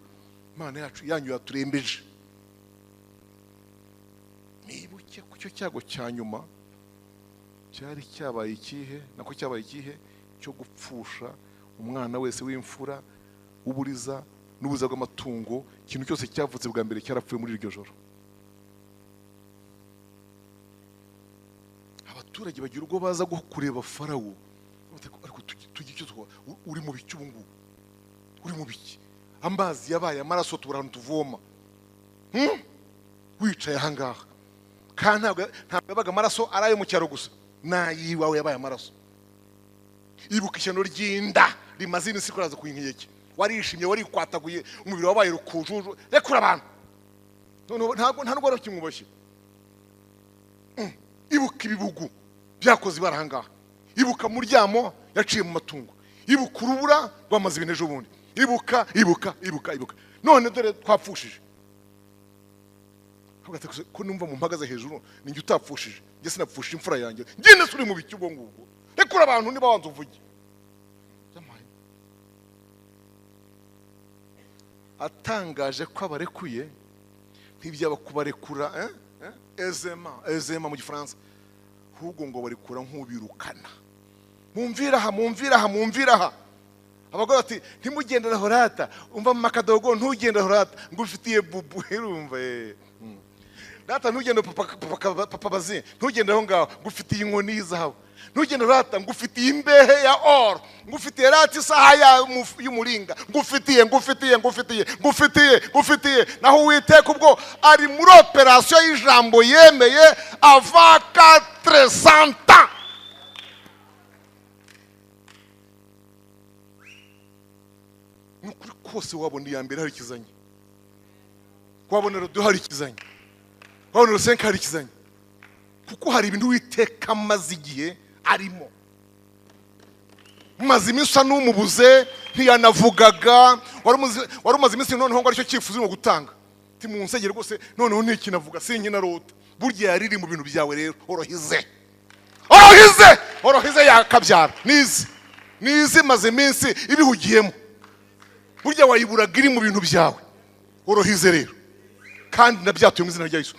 Imana yanyu yaturembeje. Nibuke ku cyo cyago cya nyuma cyari cyabaye ikihe cyo gupfusha umwana wese w'imfura uburiza n'ubuza bw'amatungo, ikintu cyose cyavutse bwa mbere cyarapfuye muri iryo joro. Abaturage bagira ubwo baza kureba Farawo, ariko tugira icyo uri mu biki ubu ngubu, uri mu biki? Amazi yabaye amaraso, tubura ahantu tuvoma, wicaye ahangaha kandi ntabwo yabaga amaraso ari ayo mu cyaro gusa, n'ayiwawe yabaye amaraso. Ibuka ishyano ry'inda rimaze iminsi kuraza ku inkeke, warishimye warikwataguye, umubiri wabaye rukujuju, rekura abantu, nta nubwo kimwubashye. Ibuka ibibugu byakoze ibara ahangaha, ibuka muryamo yaciye mu matungo, ibuka urubura rwamaze ibintu ejo bundi, ibuka. None dore twapfushije. Ko numva mu mpagaze hejuru ninjye utapfushije, njye sinapfushije imfura yanjye, njye nese uri mu biki ubwo ngubwo? Rekura abantu niba wanze uvuge. Atangaje ko abarekuye ntibyaba kubarekura ezema mu gifaransa, ahubwo ngo barekura nk'ubirukana. Mumvira aha. Abagore bati ntimugendera horata, umva mu makadogo ntugenda horata, ngo ufitiye bubu, urumva data ntugende papa bazi, ntugende aho ngaho, ngo ufitiye inkoni y'izahabu, ntugende horata, ngo ufitiye imbehe ya oro, ngo ufitiye rati isaha y'umuringa, ngo ufitiye. Naho Uwiteka ubwo ari muri operasiyo y'ijambo yemeye ava 400 ans. Nukuri kose wabona iya mbere hari ikizanye, wabona rado hari ikizanye, wabona rusenka hari ikizanye, kuko hari ibintu Uwiteka amaze igihe arimo. Maze iminsi usa n'umubuze, ntiyanavugaga, wari umaze iminsi noneho ngo aricyo cyifuzo urimo gutanga, ti mu nsengero rwose noneho ntikinavuga, sinkinarota. Burya yariri mu bintu byawe rero, orohize yakabyara, nize maze iminsi ibihugiyemo. Burya wayiburaga iri mu bintu byawe, orohize rero, kandi nabyatuye mu izina rya Yesu.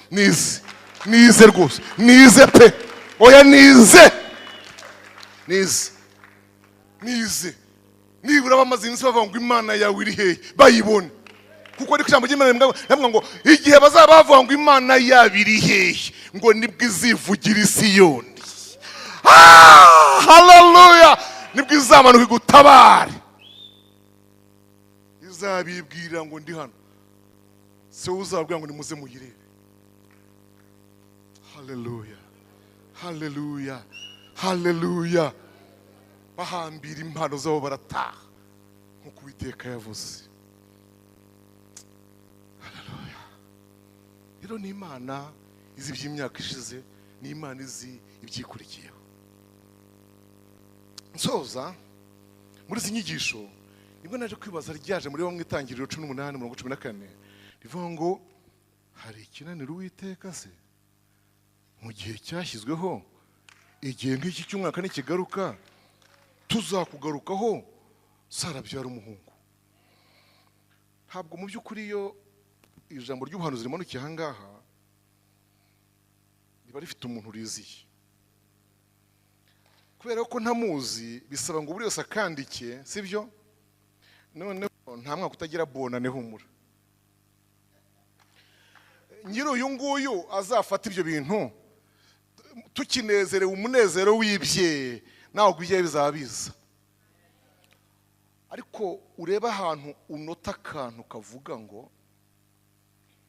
Nize rwose, nize pe, oya nize. Nibura bamaze iminsi bavuga ngo Imana yawe iri hehe, bayibone. Kuko ari ijambo ry'Imana rivuga ngo igihe bazaba bavuga ngo Imana yawe iri hehe, ngo nibwo izivugira i Siyoni. Haleluya! Nibwo izamanuka igutabare, izabibwira ngo ndi hano, se uzabwira ngo nimuze muyirebe. Haleluya. Bahambira impano zabo barataha nk'uko Uwiteka yavuze. Haleluya. Rero ni Imana izi iby'imyaka ishize, ni Imana izi ibyikurikiyeho. Nsoza muri izi nyigisho nibwo naje kwibaza ryaje muri bamwe itangiriro 18:14 rivuga ngo hari ikinaniro Uwiteka se mu gihe cyashyizweho, igihe nk'iki cy'umwaka nikigaruka tuzakugarukaho sarabyara umuhungu. Ntabwo mu by'ukuri iyo ijambo ry'ubuhanuzi rimanukiye ahangaha riba rifite umuntu riziye, kubera ko ntamuzi bisaba ngo buri wese akandike, sibyo? None nta mwaka utagira bonane, humura. Nyiri uyu nguyu azafata ibyo bintu tukinezerewe umunezero w'ibye, nawe gwiye bizaba biza. Ariko ureba ahantu unota akantu kavuga ngo,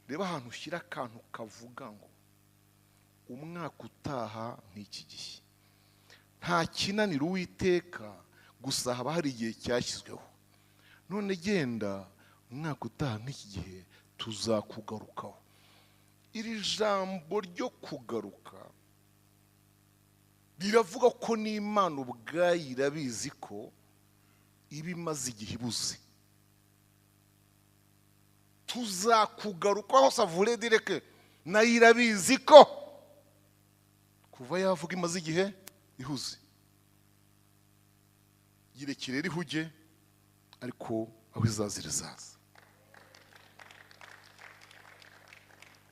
reba ahantu ushyira akantu kavuga ngo umwaka utaha nk'iki gihe. Nta kinaniro Uwiteka, gusa haba hari igihe cyashyizweho. None genda umwaka utaha nk'iki gihe tuzakugarukaho. Iri jambo ryo kugaruka riravuga ko n'Imana ubwayo irabizi ko iba imaze igihe ibuze. Tuzakugarukaho savure direke, nayo irabizi ko kuva yavuga imaze igihe ihuze. Yirekere rihuge, ariko aho izazira izaza.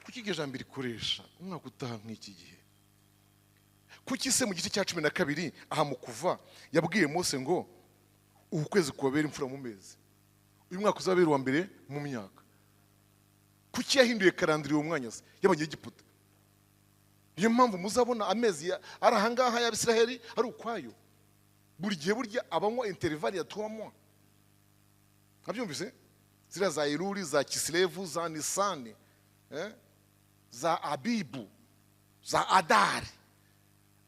Kuki iryo jambo rikoresha umwaka utaha nk'iki gihe? Kuki se mu gice cya 12 aha mu Kuva yabwiye Mose ngo uku kwezi kubabera imfura mu mezi, uyu mwaka uzabera uwa mbere mu myaka. Kuki yahinduye karandiri uwo mwanya se y'Abanyegiputa? Niyo mpamvu muzabona amezi ari ahangaha y'Abisiraheli ari ukwayo, buri gihe burya abanywa interivali ya 3 mois. Nabyumvise zira za Eluli, za Kislevu, za Nisani, za Abibu, za Adari,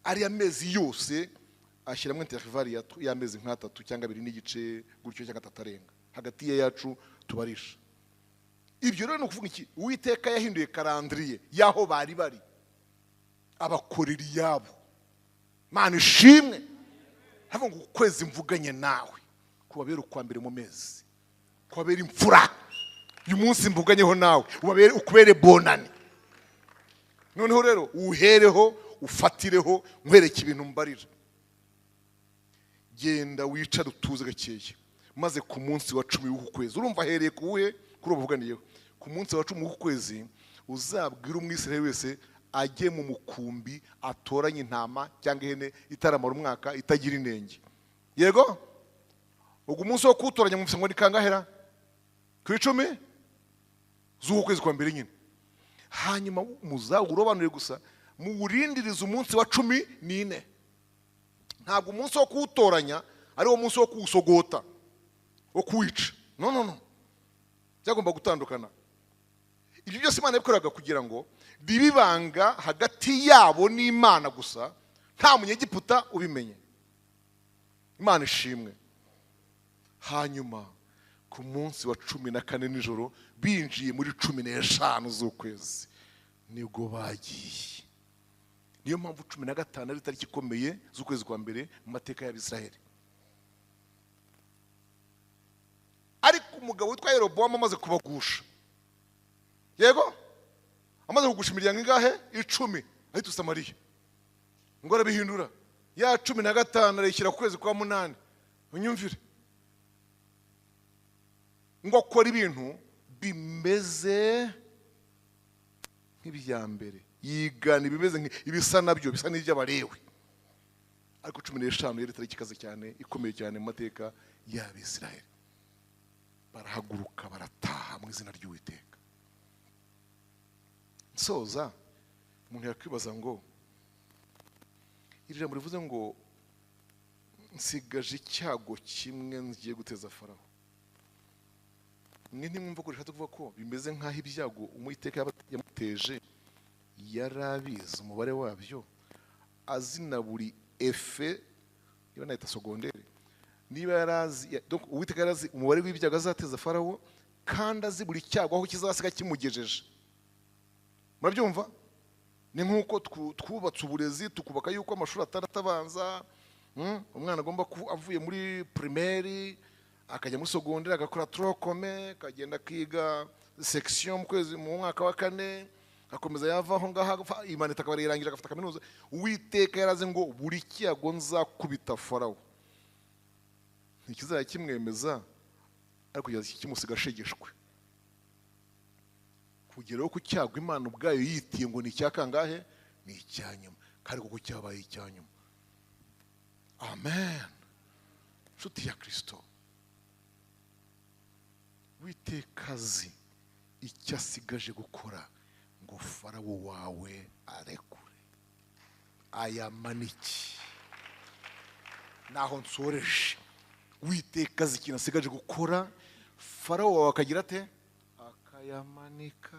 ari amezi yose ashyiramo interivali y'amezi nk'atatu cyangwa 2 n'igice gutyo cyangwa 3 arenga hagati ye yacu tubarisha. Ibyo rero no kuvuga iki, Uwiteka yahinduye karandiriye yaho bari bari abakorera yabo. Mana ishimwe. Havuga ngo kwezi mvuganye nawe kubabera ukwa mbere mu mezi, kubabera imfura. Uyu munsi mvuganyeho nawe ukubere bonani. Noneho rero uhereho ufatireho nkwereke ibintu mbarira. Genda wicare utuze gakeye, maze ku munsi wa 10 w'uku kwezi, urumva ahereye kuwe kuri ubuvuganiyeho, ku munsi wa 10 w'uku kwezi uzabwira umwisirayeli wese ajye mu mukumbi atoranye intama cyangwa ihene itaramara umwaka itagira inenge. Yego ubwo umunsi wo kutoranya mu ngo ni kangahera ku 10 z'uku kwezi kwa mbere nyine. Hanyuma muzawurobanure gusa muwurindiriza umunsi wa 14. Ntabwo umunsi wo kuwutoranya ari wo munsi wo kuwusogota wo kuwica. No. Byagomba gutandukana. Ibyo byose Imana yabikoraga kugira ngo bibibanga hagati yabo n'Imana gusa, nta Munyegiputa ubimenye. Imana ishimwe. Hanyuma ku munsi wa 14 nijoro binjiye muri 15 z'ukwezi nibwo bagiye. Niyo mpamvu 15 ari tariki ikomeye z'ukwezi kwa mbere mu mateka y'Abisiraheli. Ariko umugabo witwa Yerobowamu amaze kubagusha, yego amaze kugusha imiryango ingahe 10 ahita Samariya ngo arabihindura ya 15 arayishyira ku kwezi kwa 8. Unyumvire ngo akora ibintu bimeze nk'ibya mbere, yigana ibimeze ibisa nabyo bisa n'iby'Abalewi. Ariko 15 yari tariki ikaze cyane ikomeye cyane mu mateka y'Abisiraheli. Barahaguruka barataha mu izina ry'Uwiteka. Soza umuntu yakwibaza ngo iri jambo rivuze ngo nsigaje icyago kimwe ngiye guteza Farawo. Mwe ntimwumva ko rishaka kuvuga ko bimeze nk'aho ibyago Uwiteka yamuteje yarabizi umubare wabyo, azina buri efe niba nahita sogondere, niba yarazi donc Uwiteka yarazi umubare w'ibyago azateza Farawo kandi azi buri cyago aho kizasiga kimugejeje. Murabyumva? Ni nk'uko twubatse uburezi tukubaka yuko amashuri atarabanza umwana agomba avuye muri primaire akajya muri secondaire agakora trocome akagenda akiga section mu mwaka wa 4 akomeza yavaho ngaha Imana itakabarirangije agafata kaminuza. Uwiteka yaraze ngo buri cyago nzakubita Farawo ntikizaya kimwemeza, ariko kugeza kimusiga shegeshwe kugeraho ku cyago Imana ubwayo yitiye ngo ni cyakangahe, ni icyanyuma, kandi kuko cyabaye icyanyuma. Amen. Nshuti ya Kristo, Uwiteka azi icyo asigaje gukora ngo Farawo wawe arekure ayamanike. Naho nsoreje, Uwiteka azi ikintu asigaje gukora, Farawo wawe akagira ate, akayamanika.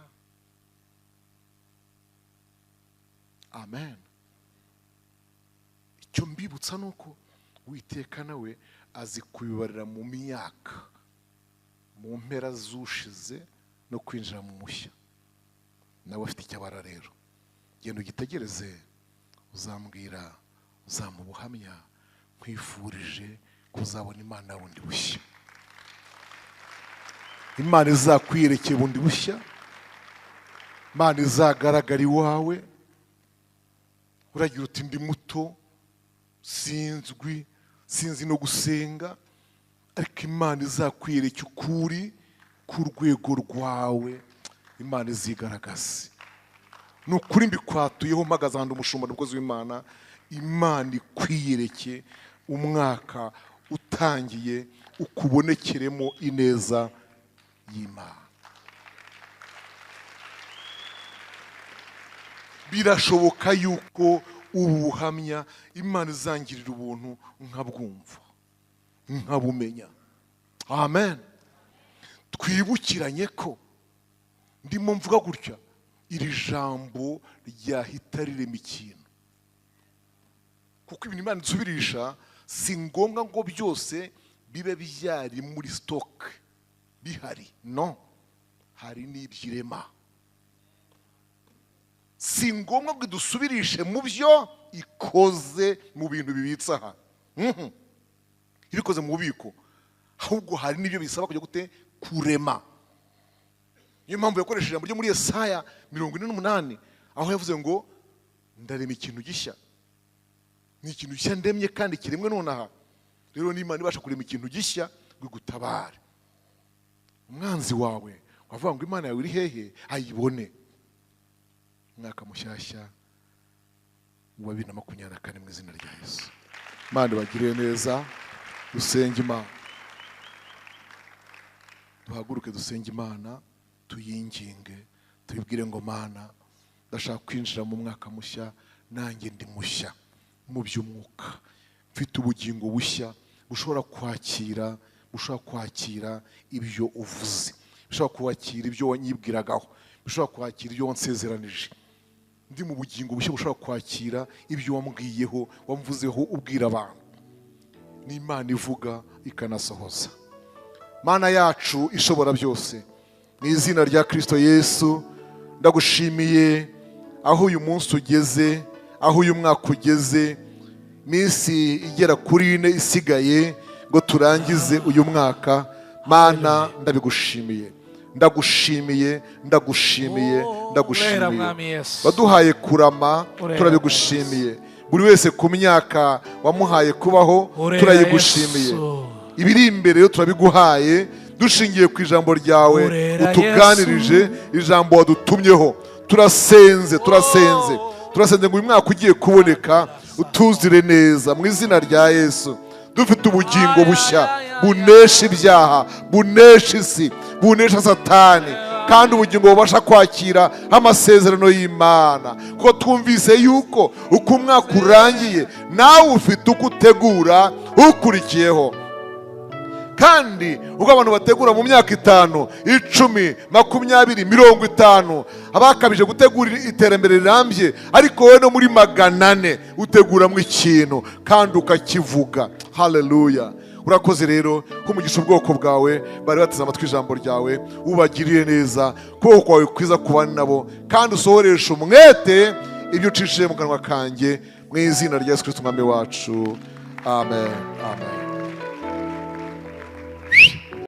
Amen. Icyo mbibutsa nuko Uwiteka nawe azi kubibarira mu myaka, mu mpera z'ushize no kwinjira mu mushya. Nawe afite icyo abara rero. Genda ugitegereze, uzambwira, uzamubuhamya, nkwifurije kuzabona Imana bundi bushya. Imana izakwiyerekeye bundi bushya, Imana izagaragara iwawe. Uragira uti ndi muto, sinzi no gusenga, ariko Imana izakwiyereka ukuri ku rwego rwawe. Imana izigaragaze. Ni ukuri mbikwatuyeho mpagaze ahantu umushumba n'umukozi w'Imana. Imana ikwiyereke umwaka utangiye ukubonekeremo ineza y'Imana. Birashoboka yuko ubuhamya Imana izangirira ubuntu nkabwumva nkabumenya. Amen. Twibukiranye ko ndimo mvuga gutya iri jambo ryahita rirema ikintu, kuko ibintu Imana isubirisha si ngombwa ngo byose bibe byari muri stock bihari. No, hari n'ibyirema. Si ngombwa ngo dusubirishe mu byo ikoze mu bintu bibitse aha, ibikoze mu bubiko, ahubwo hari n'ibyo bisaba kujya gute kurema. Niyo mpamvu yakoresheje ijambo ryo muri Yesaya 48 aho yavuze ngo ndarema ikintu gishya. Ni ikintu gishya ndemye kandi kiremwe nonaha. Rero n'Imana ibasha kurema ikintu gishya gutabara umwanzi wawe wavuga ngo Imana yawe iri hehe ayibone. Mwaka mushyashya wa 2024 mu izina rya Yesu. Imana bagire neza. Dusenge Imana, duhaguruke dusenge Imana, tuyinginge, tuyibwire ngo Mana ndashaka kwinjira mu mwaka mushya, nanjye ndi mushya mu by'umwuka, mfite ubugingo bushya bushobora kwakira ibyo uvuze, bushobora kwakira ibyo wanyibwiragaho, bushobora kwakira ibyo wansezeranije. Ndi mu bugingo bushya bushobora kwakira ibyo wambwiyeho, wamvuzeho ubwira abantu. Ni Imana ivuga ikanasohoza. Mana yacu ishobora byose, mu izina rya Kristo Yesu ndagushimiye aho uyu munsi ugeze, aho uyu mwaka ugeze, minsi igera kuri 4 isigaye ngo turangize uyu mwaka. Mana ndabigushimiye, ndagushimiye. Waduhaye kurama, turabigushimiye. Buri wese ku myaka wamuhaye kubaho turayigushimiye. Ibiri imbere yo turabiguhaye dushingiye ku ijambo ryawe utuganirije, ijambo wadutumyeho. Turasenze ngo uyu mwaka ugiye kuboneka utuzire neza mu izina rya Yesu. Dufite ubugingo bushya bunesha ibyaha, bunesha isi, bunesha Satani, kandi ubugingo bubasha kwakira amasezerano y'Imana. Ko twumvise yuko uko umwaka urangiye nawe ufite uko utegura ukurikiyeho, kandi ubwo abantu bategura mu myaka 5, 10, 20, 50 abakabije gutegura iterambere rirambye, ariko wowe no muri 400 uteguramo ikintu kandi ukakivuga. Haleluya. Urakoze rero kumugisha ubwoko bwawe bari bateze amatwi ijambo ryawe, ubagiriye neza, kuko kwawe kwiza kubana nabo, kandi usohoresha umwete ibyo ucishije mu kanwa kanjye, mu izina rya Yesu Kristo umwami wacu. Amen.